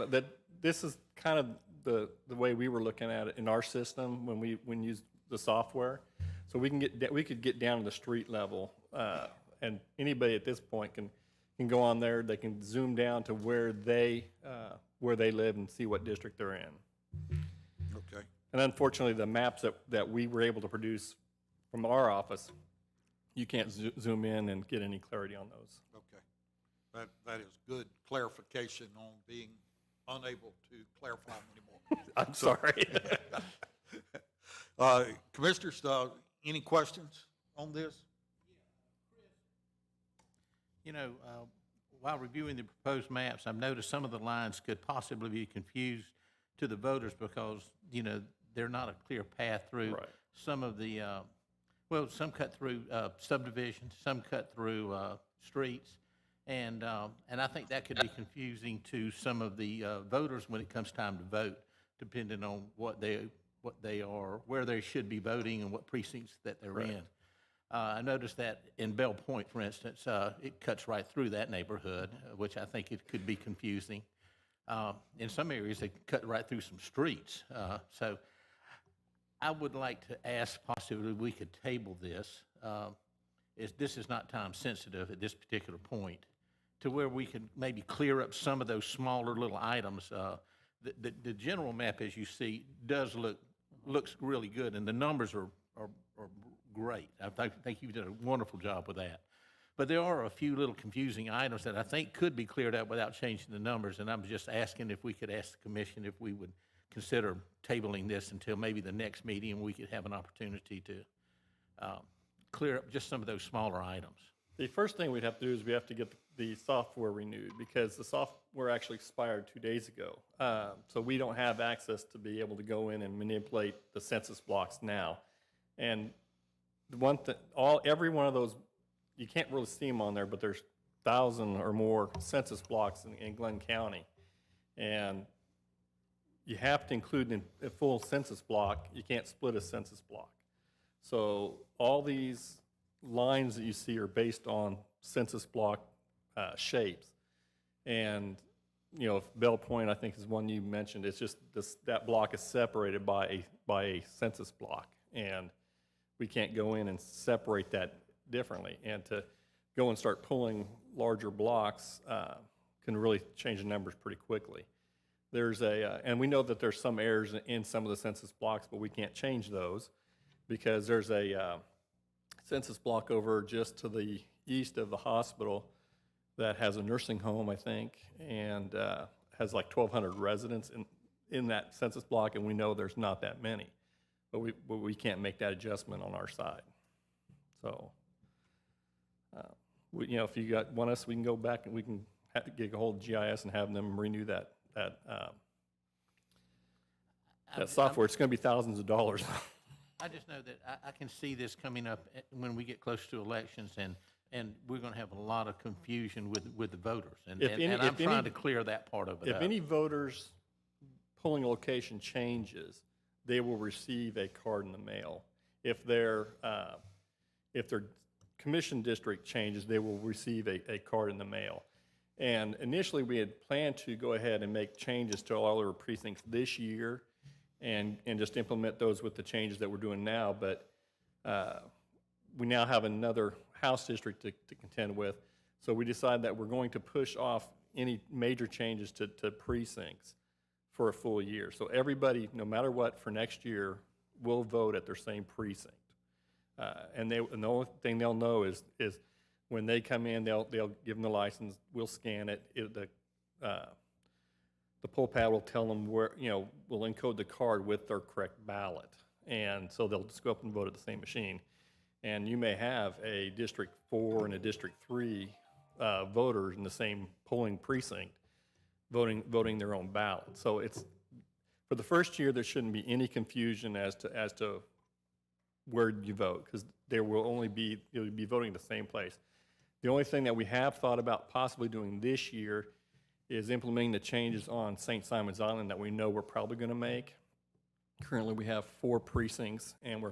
This is kind of the way we were looking at it in our system when we used the software. So we could get down to the street level, and anybody at this point can go on there. They can zoom down to where they live and see what district they're in. Okay. And unfortunately, the maps that we were able to produce from our office, you can't zoom in and get any clarity on those. Okay. That is good clarification on being unable to clarify them anymore. I'm sorry. Commissioners, any questions on this? You know, while reviewing the proposed maps, I've noticed some of the lines could possibly be confused to the voters because, you know, they're not a clear path through Right. some of the, some cut through subdivisions, some cut through streets. And I think that could be confusing to some of the voters when it comes time to vote, depending on what they are, where they should be voting and what precincts that they're in. I noticed that in Bell Point, for instance, it cuts right through that neighborhood, which I think it could be confusing. In some areas, they cut right through some streets. So I would like to ask possibly we could table this. This is not time sensitive at this particular point, to where we could maybe clear up some of those smaller little items. The general map, as you see, looks really good, and the numbers are great. I think you did a wonderful job with that. But there are a few little confusing items that I think could be cleared up without changing the numbers, and I'm just asking if we could ask the commission if we would consider tabling this until maybe the next meeting, and we could have an opportunity to clear up just some of those smaller items. The first thing we'd have to do is we have to get the software renewed because the software actually expired 2 days ago. So we don't have access to be able to go in and manipulate the census blocks now. And the one thing, every one of those, you can't really see them on there, but there's 1,000 or more census blocks in Glynn County. And you have to include in a full census block. You can't split a census block. So all these lines that you see are based on census block shapes. And, you know, if Bell Point, I think, is one you mentioned, it's just that block is separated by a census block. And we can't go in and separate that differently. And to go and start pulling larger blocks can really change the numbers pretty quickly. And we know that there's some errors in some of the census blocks, but we can't change those because there's a census block over just to the east of the hospital that has a nursing home, I think, and has like 1,200 residents in that census block, and we know there's not that many. But we can't make that adjustment on our side. So, you know, if you want us, we can go back and we can get a hold of GIS and have them renew that software. It's going to be thousands of dollars. I just know that I can see this coming up when we get close to elections, and we're going to have a lot of confusion with the voters. And I'm trying to clear that part of it up. If any voters' polling location changes, they will receive a card in the mail. If their commission district changes, they will receive a card in the mail. And initially, we had planned to go ahead and make changes to all our precincts this year and just implement those with the changes that we're doing now. But we now have another House district to contend with. So we decided that we're going to push off any major changes to precincts for a full year. So everybody, no matter what, for next year, will vote at their same precinct. And the only thing they'll know is when they come in, they'll give them the license, we'll scan it, the poll pad will tell them where, will encode the card with their correct ballot. And so they'll just go up and vote at the same machine. And you may have a District 4 and a District 3 voters in the same polling precinct voting their own ballot. So it's, for the first year, there shouldn't be any confusion as to where you vote, because there will only be, you'll be voting the same place. The only thing that we have thought about possibly doing this year is implementing the changes on St. Simon's Island that we know we're probably going to make. Currently, we have 4 precincts, and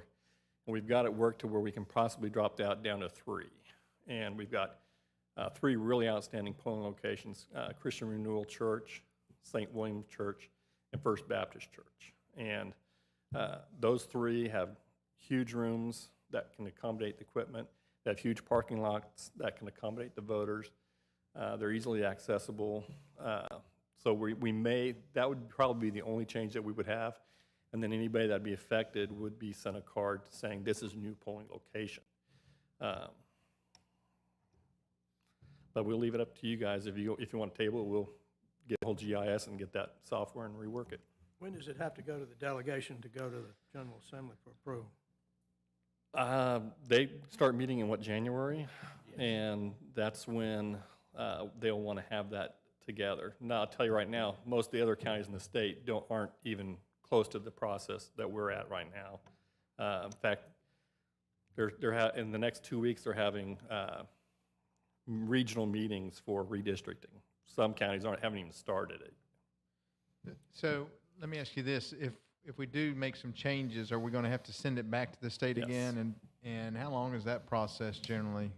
we've got it worked to where we can possibly drop that down to 3. And we've got 3 really outstanding polling locations, Christian Renewal Church, St. William Church, and First Baptist Church. And those 3 have huge rooms that can accommodate the equipment. They have huge parking lots that can accommodate the voters. They're easily accessible. So we may, that would probably be the only change that we would have. And then anybody that'd be affected would be sent a card saying this is a new polling location. But we'll leave it up to you guys. If you want to table it, we'll get a whole GIS and get that software and rework it. When does it have to go to the delegation to go to the General Assembly for approval? They start meeting in January? Yes. And that's when they'll want to have that together. Now, I'll tell you right now, most of the other counties in the state aren't even close to the process that we're at right now. In fact, in the next 2 weeks, they're having regional meetings for redistricting. Some counties haven't even started it. So let me ask you this: if we do make some changes, are we going to have to send it back to the state Yes. again? And how long is that process generally?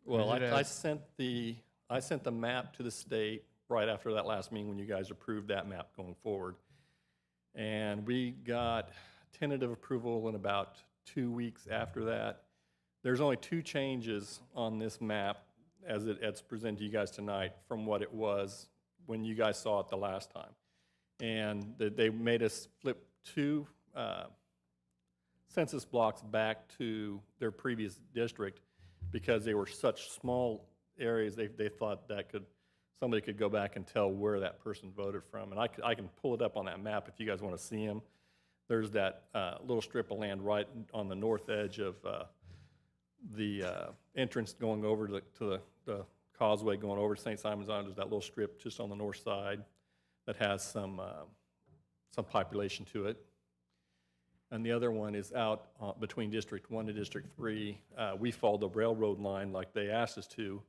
Well, I sent the map to the state right after that last meeting when you guys approved that map going forward. And we got tentative approval in about 2 weeks after that. There's only 2 changes on this map as it's presented to you guys tonight from what it was when you guys saw it the last time. And they made us flip 2 census blocks back to their previous district because they were such small areas. They thought that somebody could go back and tell where that person voted from. And I can pull it up on that map if you guys want to see them. There's that little strip of land right on the north edge of the entrance going over to the Causeway going over to St. Simon's Island. There's that little strip just on the north side that has some population to it. And the other one is out between District 1 to District 3. We followed the railroad line like they asked us to,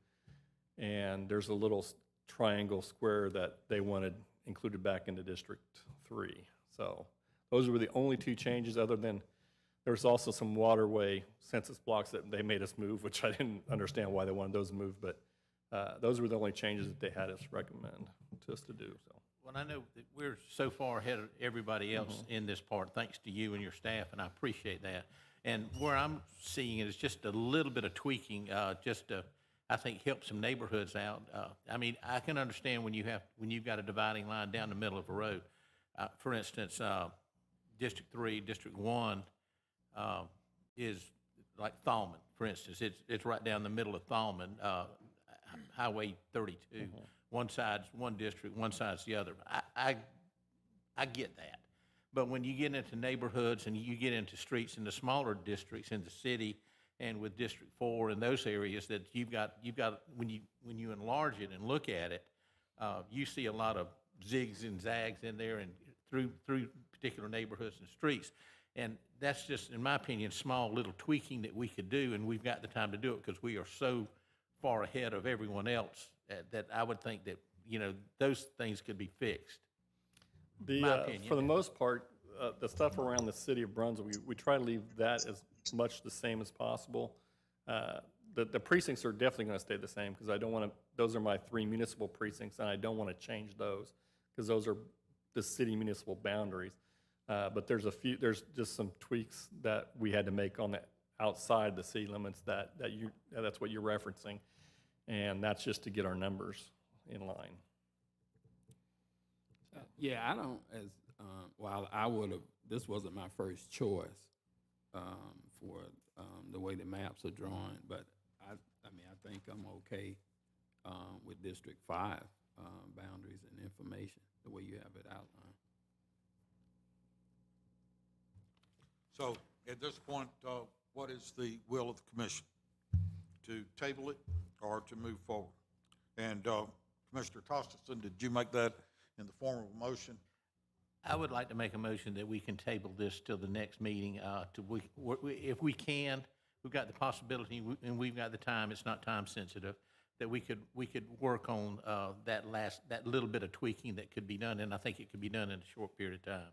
and there's a little triangle square that they wanted included back into District 3. So those were the only 2 changes, other than there's also some waterway census blocks that they made us move, which I didn't understand why they wanted those moved, but those were the only changes that they had us recommend to us to do. So. Well, I know that we're so far ahead of everybody else in this part, thanks to you and your staff, and I appreciate that. And where I'm seeing it is just a little bit of tweaking, just to, I think, help some neighborhoods out. I mean, I can understand when you've got a dividing line down the middle of a road. For instance, District 3, District 1 is like Thalman, for instance. It's right down the middle of Thalman, Highway 32. One side's one district, one side's the other. I get that. But when you get into neighborhoods and you get into streets in the smaller districts in the city and with District 4 and those areas that you've got when you enlarge it and look at it, you see a lot of zigs and zags in there and through particular neighborhoods and streets. And that's just, in my opinion, small little tweaking that we could do, and we've got the time to do it because we are so far ahead of everyone else that I would think that, those things could be fixed. My opinion. For the most part, the stuff around the city of Brunswick, we try to leave that as much the same as possible. The precincts are definitely going to stay the same because I don't want to, those are my 3 municipal precincts, and I don't want to change those because those are the city municipal boundaries. But there's just some tweaks that we had to make on the outside the city limits that's what you're referencing. And that's just to get our numbers in line. Yeah, I don't, while I would have, this wasn't my first choice for the way the maps are drawn, but I mean, I think I'm okay with District 5 boundaries and information, the way you have it outlined. So at this point, what is the will of the commission? To table it or to move forward? And Commissioner Costerson, did you make that in the form of a motion? I would like to make a motion that we can table this till the next meeting. If we can, we've got the possibility, and we've got the time, it's not time sensitive, that we could work on that little bit of tweaking that could be done, and I think it could be done in a short period of time.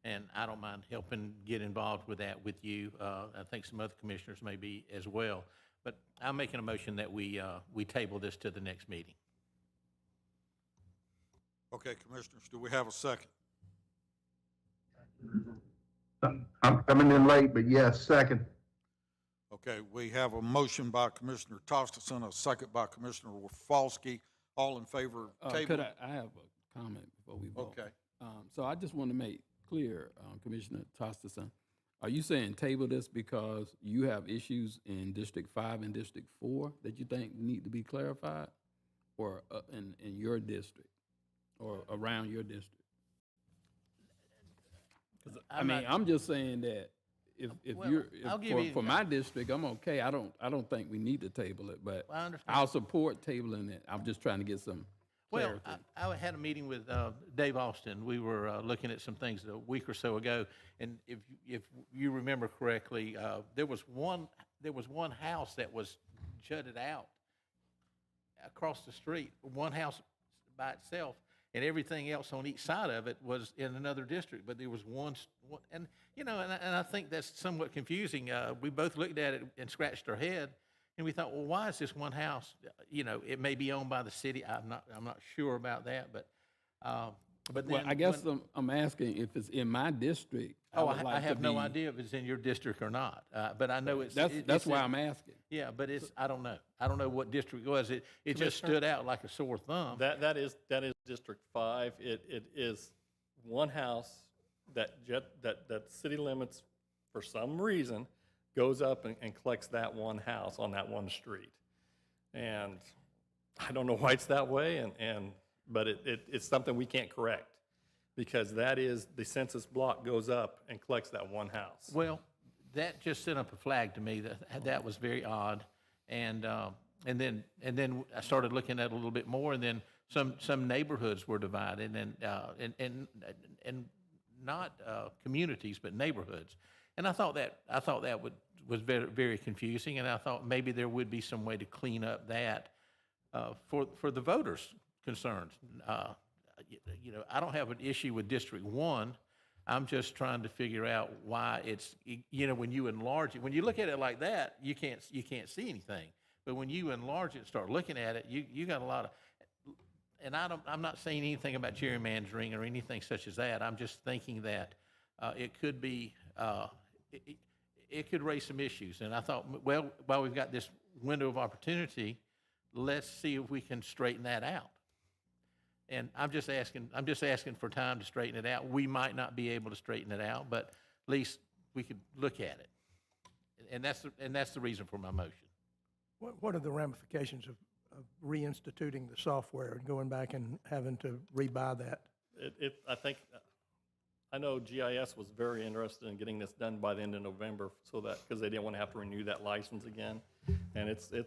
And I don't mind helping get involved with that with you. I think some other commissioners may be as well. But I'm making a motion that we table this to the next meeting. Okay, commissioners, do we have a second? I'm coming in late, but yes, second. Okay, we have a motion by Commissioner Costerson, a second by Commissioner Wolfowski. All in favor of table? Could I have a comment before we vote? Okay. So I just want to make clear, Commissioner Costerson, are you saying table this because you have issues in District 5 and District 4 that you think need to be clarified? Or in your district or around your district? I mean, I'm just saying that for my district, I'm okay. I don't think we need to table it, but I understand. I'll support tabling it. I'm just trying to get some clarity. Well, I had a meeting with Dave Austin. We were looking at some things a week or so ago, and if you remember correctly, there was one house that was jutted out across the street, one house by itself, and everything else on each side of it was in another district. But there was one, and I think that's somewhat confusing. We both looked at it and scratched our head. And we thought, well, why is this one house? It may be owned by the city. I'm not sure about that, but then, well, I guess I'm asking if it's in my district. I have no idea if it's in your district or not. But I know that's why I'm asking. Yeah, but I don't know. I don't know what district it was. It just stood out like a sore thumb. That is District 5. It is one house that city limits for some reason goes up and collects that one house on that one street. And I don't know why it's that way, but it's something we can't correct, because that is, the census block goes up and collects that one house. Well, that just sent up a flag to me. That was very odd. And then I started looking at it a little bit more, and then some neighborhoods were divided, and not communities, but neighborhoods. And I thought that was very, very confusing, and I thought maybe there would be some way to clean up that for the voters concerned. I don't have an issue with District 1. I'm just trying to figure out why it's, when you enlarge it, when you look at it like that, you can't see anything. But when you enlarge it and start looking at it, you got a lot of, and I'm not saying anything about gerrymandering or anything such as that. I'm just thinking that it could be, it could raise some issues. And I thought, well, while we've got this window of opportunity, let's see if we can straighten that out. And I'm just asking for time to straighten it out. We might not be able to straighten it out, but at least we could look at it. And that's the reason for my motion. What are the ramifications of reinstituting the software and going back and having to rebuy that? I know GIS was very interested in getting this done by the end of November, because they didn't want to have to renew that license again. And it's going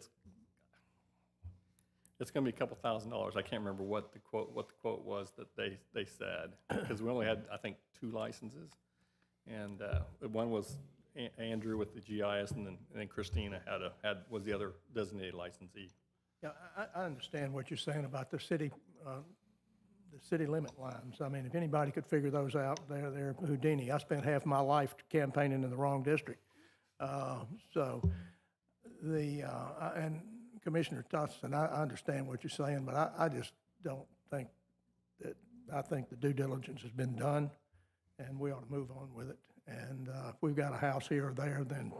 to be a couple $1,000s. I can't remember what the quote was that they said, because we only had, I think, 2 licenses, and one was Andrew with the GIS, and then Christina was the other designated licensee. Yeah, I understand what you're saying about the city limit lines. I mean, if anybody could figure those out, they're Houdini. I spent half my life campaigning in the wrong district. And Commissioner Thompson, I understand what you're saying, but I just don't think that I think the due diligence has been done, and we ought to move on with it. And if we've got a house here or there, then,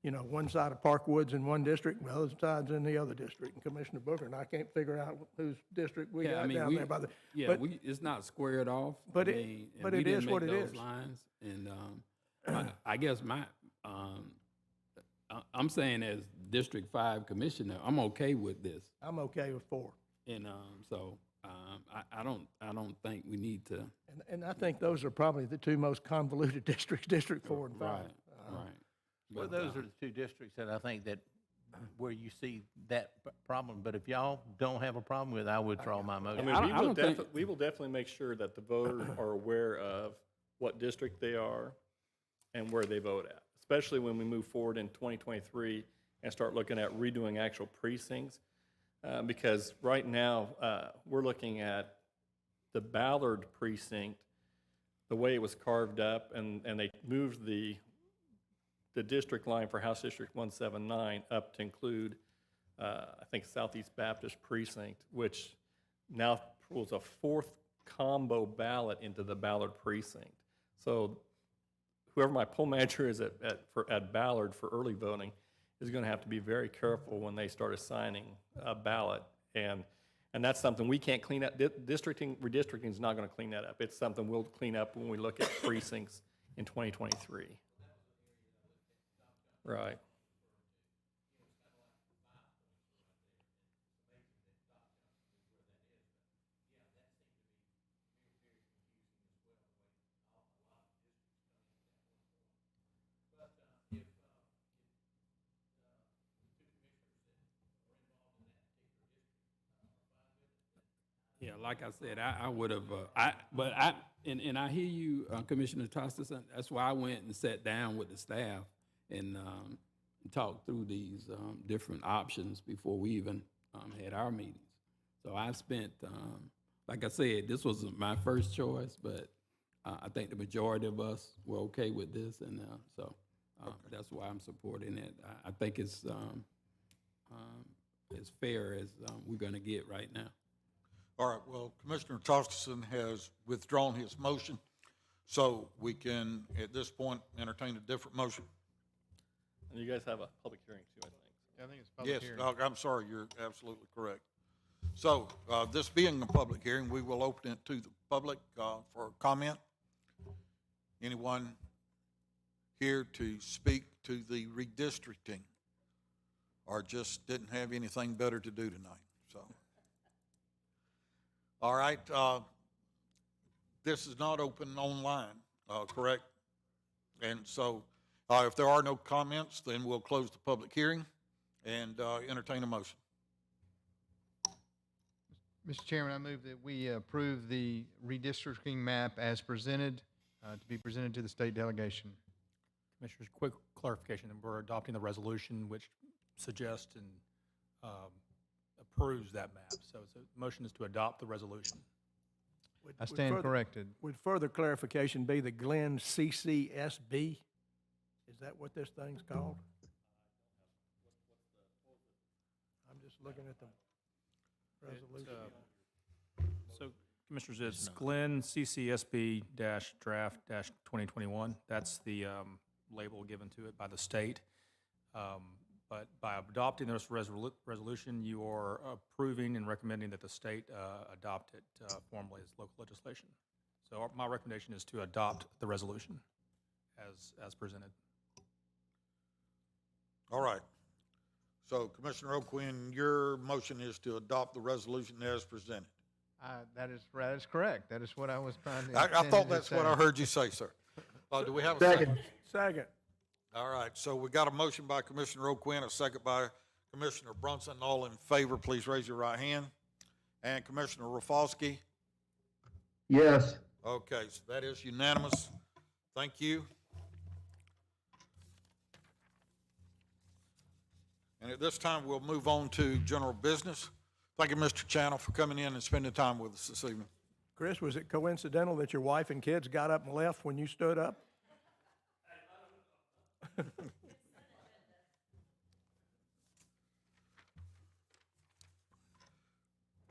you know, one side of Parkwoods in one district, the other side's in the other district. And Commissioner Booker and I can't figure out whose district we Yeah, I got mean, down there by the. but- it's not squared off. But I it- mean, and but we it didn't is what make it those is. lines. And I guess I'm saying as District 5 Commissioner, I'm okay with this. I'm okay with 4. And I don't think we need to. And I think those are probably the two most convoluted districts, District 4 and 5. Right. Well, But, those are the two districts that I think that, where you see that problem. But if y'all don't have a problem with it, I withdraw my I motion. mean, I don't think- we will definitely make sure that the voters are aware of what district they are and where they vote at, especially when we move forward in 2023 and start looking at redoing actual precincts. Because right now, we're looking at the Ballard precinct, the way it was carved up, and they moved the district line for House District 179 up to include, I think, Southeast Baptist Precinct, which now pulls a 4th combo ballot into the Ballard precinct. So whoever my poll manager is at Ballard for early voting is going to have to be very careful when they start assigning a ballot. And that's something we can't clean up. Redistricting is not going to clean that up. It's something we'll clean up when we look at precincts in 2023. Right. Yeah, like I said, I would have, and I hear you, Commissioner Tostes, that's why I went and sat down with the staff and talked through these different options before we even had our meetings. So I spent, like I said, this was my first choice, but I think the majority of us were okay with this, and so that's why I'm supporting it. I think it's as fair as we're going to get right now. All right, well, Commissioner Tosterson has withdrawn his motion, so we can, at this point, entertain a different motion. And you guys have a public hearing too, I think. I think it's a public Yes, hearing. I'm sorry, you're absolutely correct. So, this being a public hearing, we will open it to the public for comment. Anyone here to speak to the redistricting, or just didn't have anything better to do tonight, so. All right, this is not open online, correct? And so, if there are no comments, then we'll close the public hearing and entertain a motion. Mr. Chairman, I move that we approve the redistricting map as presented, to be presented to the state delegation. Commissioners, quick clarification, that we're adopting the resolution which suggests and approves that map. So the motion is to adopt the resolution. I stand corrected. Would further clarification be the Glynn CCSB? Is that what this thing's called? I'm just looking at the resolution. So Commissioners, it's Glynn CCSB-draft-2021. That's the label given to it by the state. But by adopting this resolution, you are approving and recommending that the state adopt it formally as local legislation. So my recommendation is to adopt the resolution as presented. All right. So Commissioner O'Quinn, your motion is to adopt the resolution as presented. That is correct. That is what I was trying to. I intended thought to that's say. what I heard you say, sir. Do we have a second? Second. All right, so we got a motion by Commissioner O'Quinn, a second by Commissioner Brunson. All in favor, please raise your right hand. And Commissioner Rafalski? Yes. Okay, so that is unanimous. Thank you. And at this time, we'll move on to general business. Thank you, Mr. Channel, for coming in and spending time with us this evening. Chris, was it coincidental that your wife and kids got up and left when you stood up?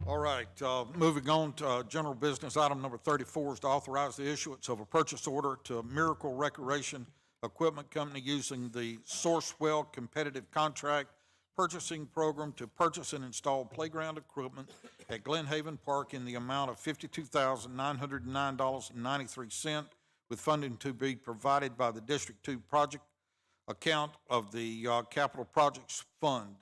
All right, moving on to general business, item number 34 is to authorize the issuance of a purchase order to Miracle Recreation Equipment Company using the Sourcewell Competitive Contract Purchasing Program to purchase and install playground equipment at Glen Haven Park in the amount of $52,909.93, with funding to be provided by the District 2 project account of the Capital Projects Fund.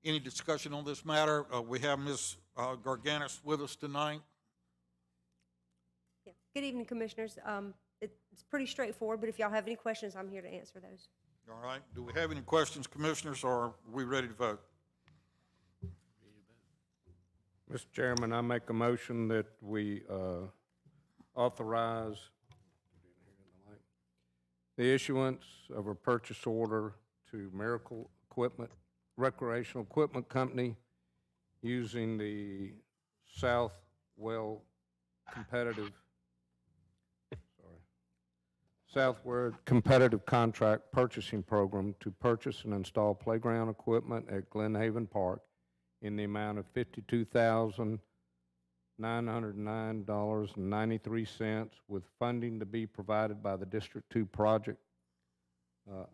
Any discussion on this matter? We have Ms. Garganis with us tonight. Yeah. Good evening, Commissioners. It's pretty straightforward, but if y'all have any questions, I'm here to answer those. All right. Do we have any questions, Commissioners, or are we ready to vote? Mr. Chairman, I make a motion that we authorize the issuance of a purchase order to Miracle Recreational Equipment Company using the Southward Competitive Contract Purchasing Program to purchase and install playground equipment at Glen Haven Park in the amount of $52,909.93, with funding to be provided by the District 2 project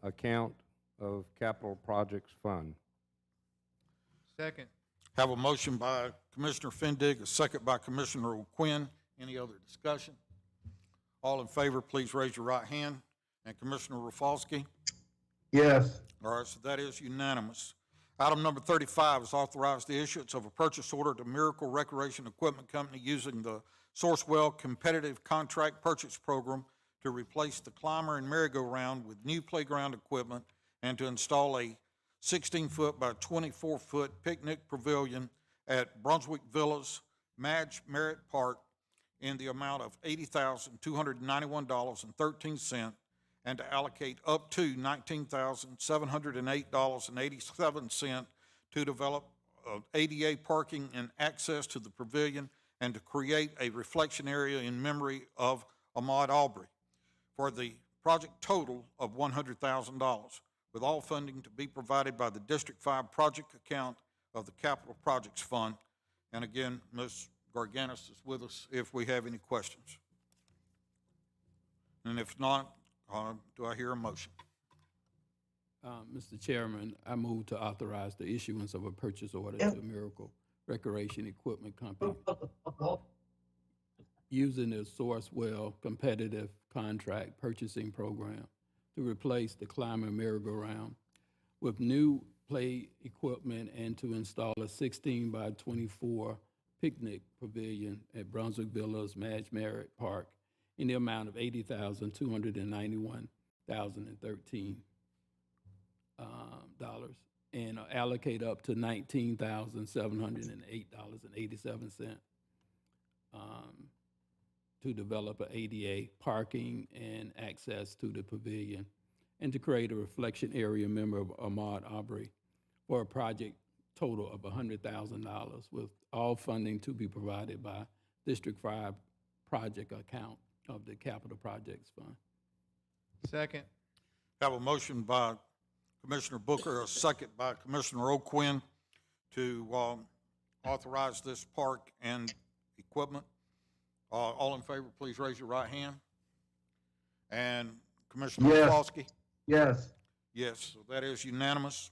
account of Capital Projects Fund. Second. Have a motion by Commissioner Fendig, a second by Commissioner O'Quinn. Any other discussion? All in favor, please raise your right hand. And Commissioner Rafalski? Yes. All right, so that is unanimous. Item number 35 is authorize the issuance of a purchase order to Miracle Recreation Equipment Company using the Sourcewell Competitive Contract Purchase Program to replace the climber and merry-go-round with new playground equipment and to install a 16-foot by 24-foot picnic pavilion at Brunswick Villas, Madge Merritt Park in the amount of $80,291.13, and to allocate up to $19,708.87 to develop ADA parking and access to the pavilion and to create a reflection area in memory of Ahmaud Arbery for the project total of $100,000, with all funding to be provided by the District 5 project account of the Capital Projects Fund. And again, Ms. Garganis is with us if we have any questions. And if not, do I hear a motion? Mr. Chairman, I move to authorize the issuance of a purchase order to Miracle Recreation Equipment Company using the Sourcewell Competitive Contract Purchasing Program to replace the climber merry-go-round with new play equipment and to install a 16 by 24 picnic pavilion at Brunswick Villas, Madge Merritt Park in the amount of $80,291.13 and allocate up to $19,708.87 to develop an ADA parking and access to the pavilion and to create a reflection area member of Ahmaud Arbery for a project total of $100,000, with all funding to be provided by District 5 project account of the Capital Projects Fund. Second. Have a motion by Commissioner Booker, a second by Commissioner O'Quinn to authorize this park and equipment. All in favor, please raise your right hand. And Commissioner Rafalski? Yes. Yes, so that is unanimous.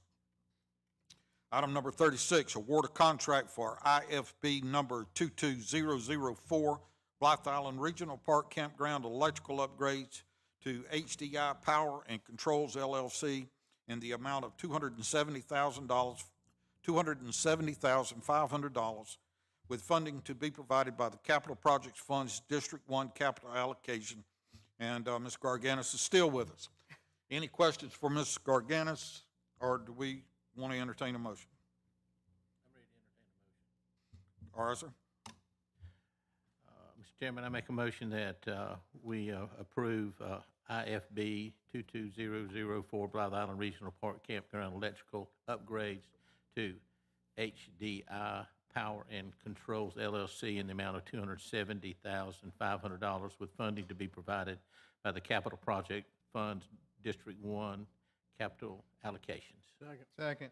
Item number 36, award a contract for IFB number 22004, Blythe Island Regional Park Campground electrical upgrades to HDI Power and Controls LLC in the amount of $270,500, with funding to be provided by the Capital Projects Fund's District 1 capital allocation. And Ms. Garganis is still with us. Any questions for Ms. Garganis, or do we want to entertain a motion? I'm ready to entertain a motion. All right, sir. Mr. Chairman, I make a motion that we approve IFB 22004 Blythe Island Regional Park Campground electrical upgrades to HDI Power and Controls LLC in the amount of $270,500, with funding to be provided by the Capital Project Fund's District 1 capital allocations. Second.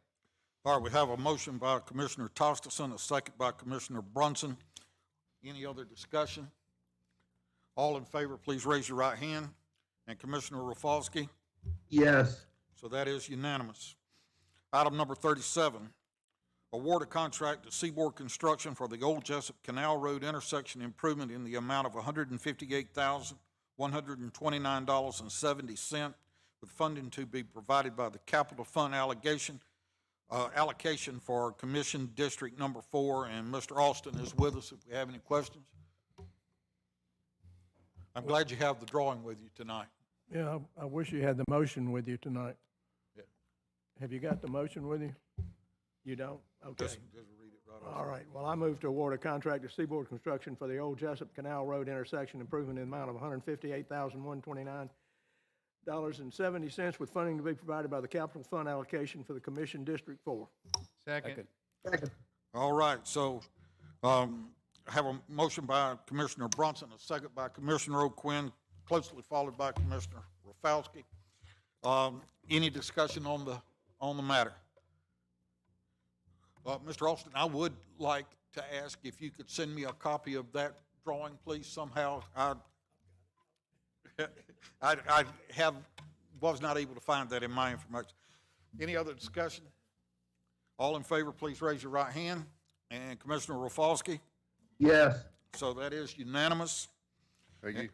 All right, we have a motion by Commissioner Tosterson, a second by Commissioner Brunson. Any other discussion? All in favor, please raise your right hand. And Commissioner Rafalski? Yes. So that is unanimous. Item number 37, award a contract to Seaboard Construction for the Old Jessup Canal Road intersection improvement in the amount of $158,129.70, with funding to be provided by the Capital Fund allocation for Commission District Number 4, and Mr. Austin is with us if we have any questions. I'm glad you have the drawing with you tonight. Yeah, I wish you had the motion with you tonight. Yeah. Have you got the motion with you? You don't? Okay. Just read it right off. All right. Well, I move to award a contract to Seaboard Construction for the Old Jessup Canal Road intersection improvement in the amount of $158,129.70, with funding to be provided by the Capital Fund allocation for the Commission District 4. Second. All right, so I have a motion by Commissioner Brunson, a second by Commissioner O'Quinn, closely followed by Commissioner Rafalski. Any discussion on the matter? Mr. Austin, I would like to ask if you could send me a copy of that drawing, please, somehow. I was not able to find that in my information. Any other discussion? All in favor, please raise your right hand. And Commissioner Rafalski? Yes. So that is unanimous. Thank you.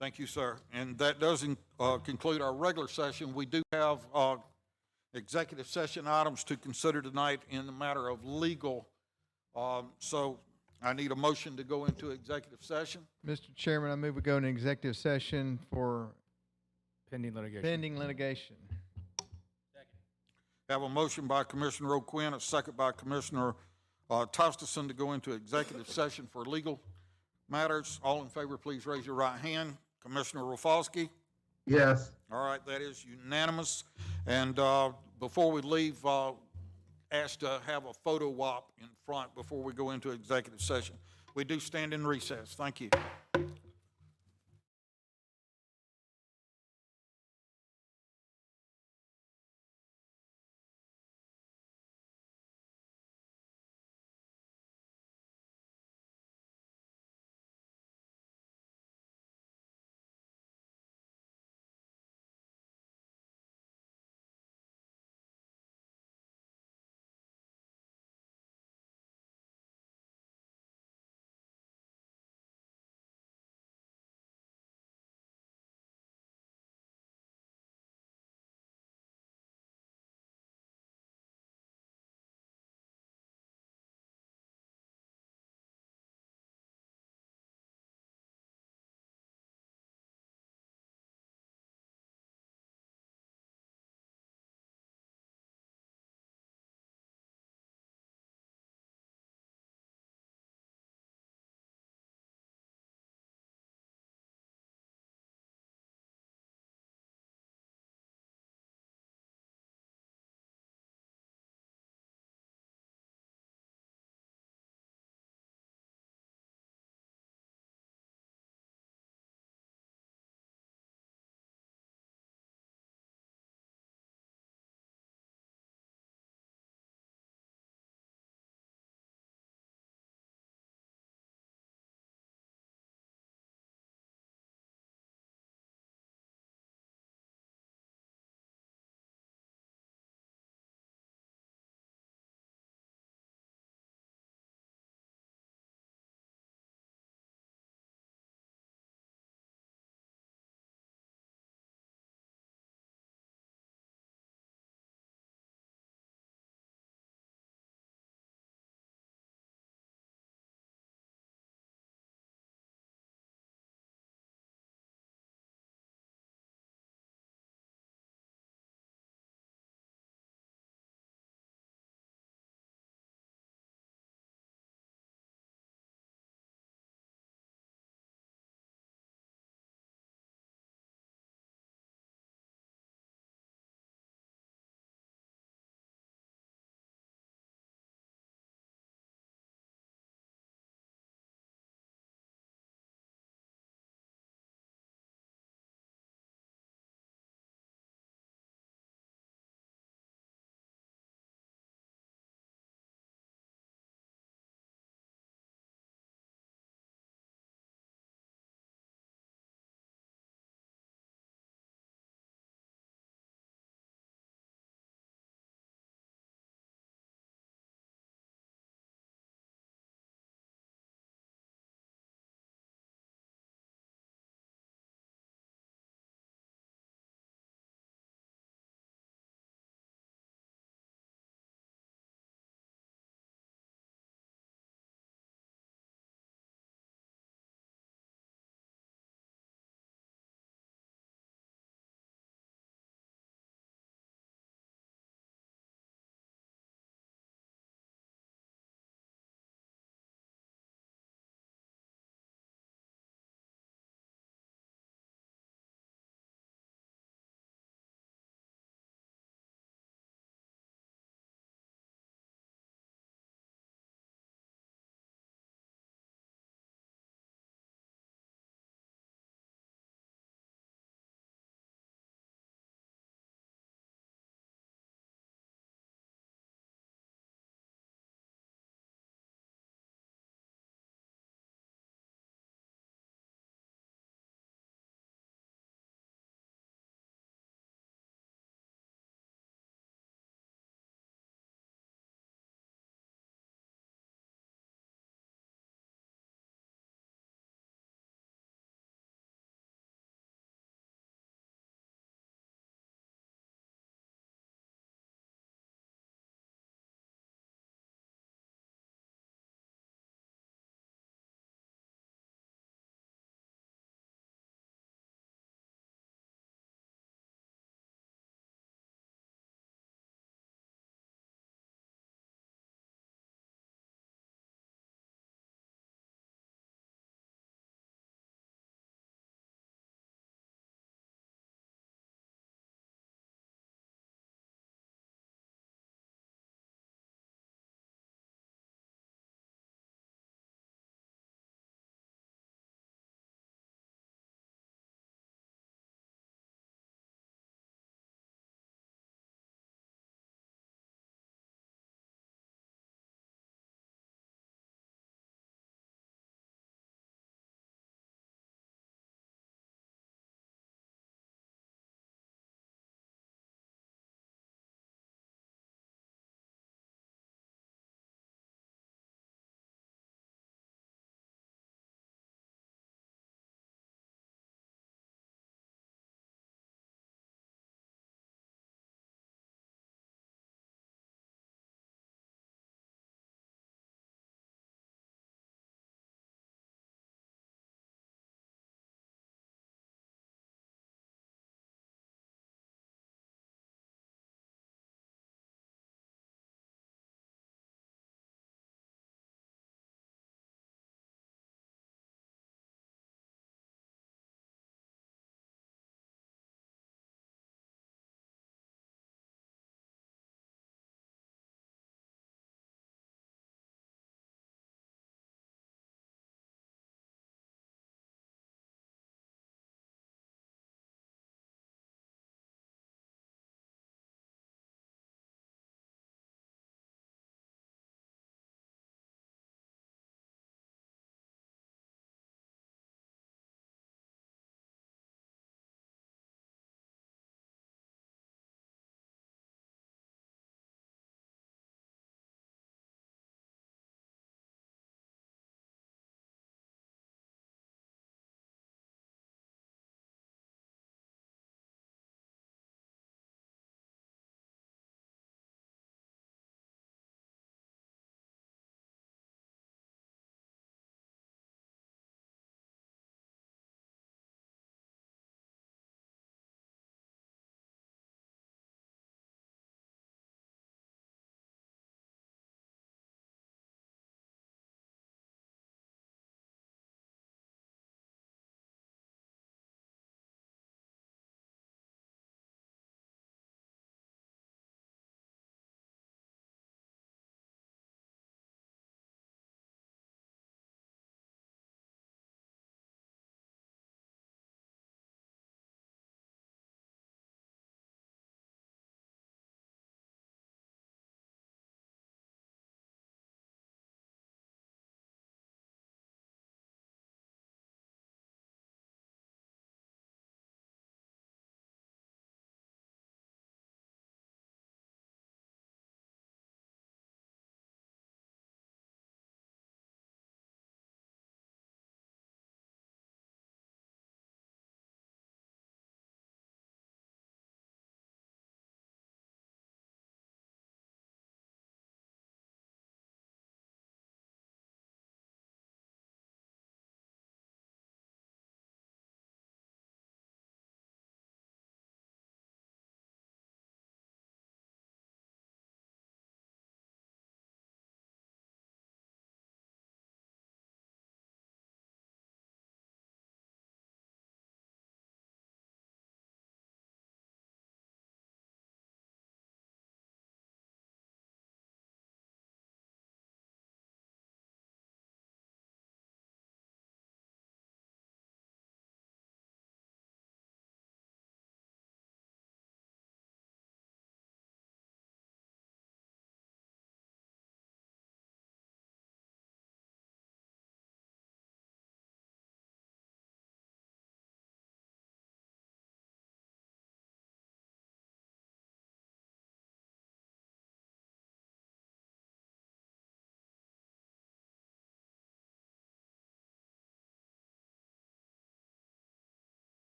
Thank you, sir. And that does conclude our regular session. We do have executive session items to consider tonight in the matter of legal. So I need a motion to go into executive session. Mr. Chairman, I move we go into executive session for Pending litigation. pending litigation. Have a motion by Commissioner O'Quinn, a second by Commissioner Tosterson to go into executive session for legal matters. All in favor, please raise your right hand. Commissioner Rafalski? Yes. All right, that is unanimous. And before we leave, asked to have a photo op in front before we go into executive session. We do stand in recess. Thank you.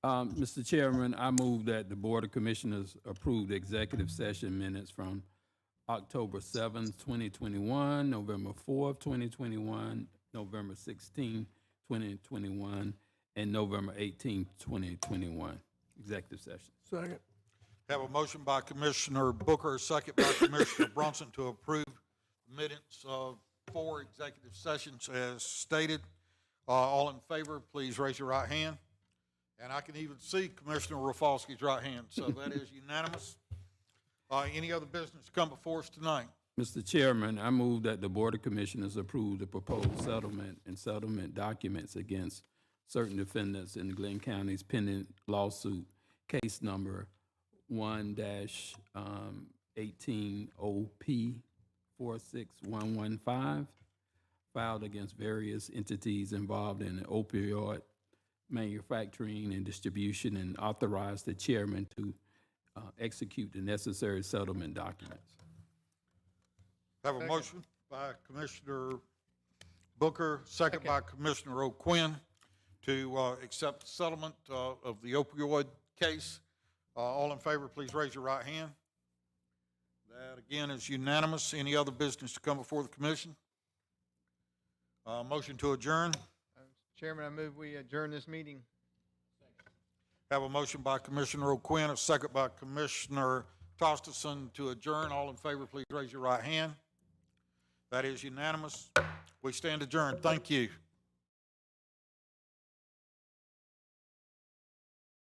Mr. Chairman, I move that the Board of Commissioners approve the executive session minutes from October 7th, 2021, November 4th, 2021, November 16th, 2021, and November 18th, 2021, executive session. Second. Have a motion by Commissioner Booker, a second by Commissioner Brunson to approve minutes of 4 executive sessions as stated. All in favor, please raise your right hand. And I can even see Commissioner Rafalski's right hand, so that is unanimous. Any other business come before us tonight? Mr. Chairman, I move that the Board of Commissioners approve the proposed settlement and settlement documents against certain defendants in Glynn County's pending lawsuit, case number 1-18-OP46115, filed against various entities involved in opioid manufacturing and distribution, and authorize the chairman to execute the necessary settlement documents. Have a motion by Commissioner Booker, second by Commissioner O'Quinn to accept the settlement of the opioid case. All in favor, please raise your right hand. That again is unanimous. Any other business to come before the commission? Motion to adjourn. Mr. Chairman, I move we adjourn this meeting. Have a motion by Commissioner O'Quinn, a second by Commissioner Tostison to adjourn. All in favor, please raise your right hand. That is unanimous. We stand adjourned. Thank you.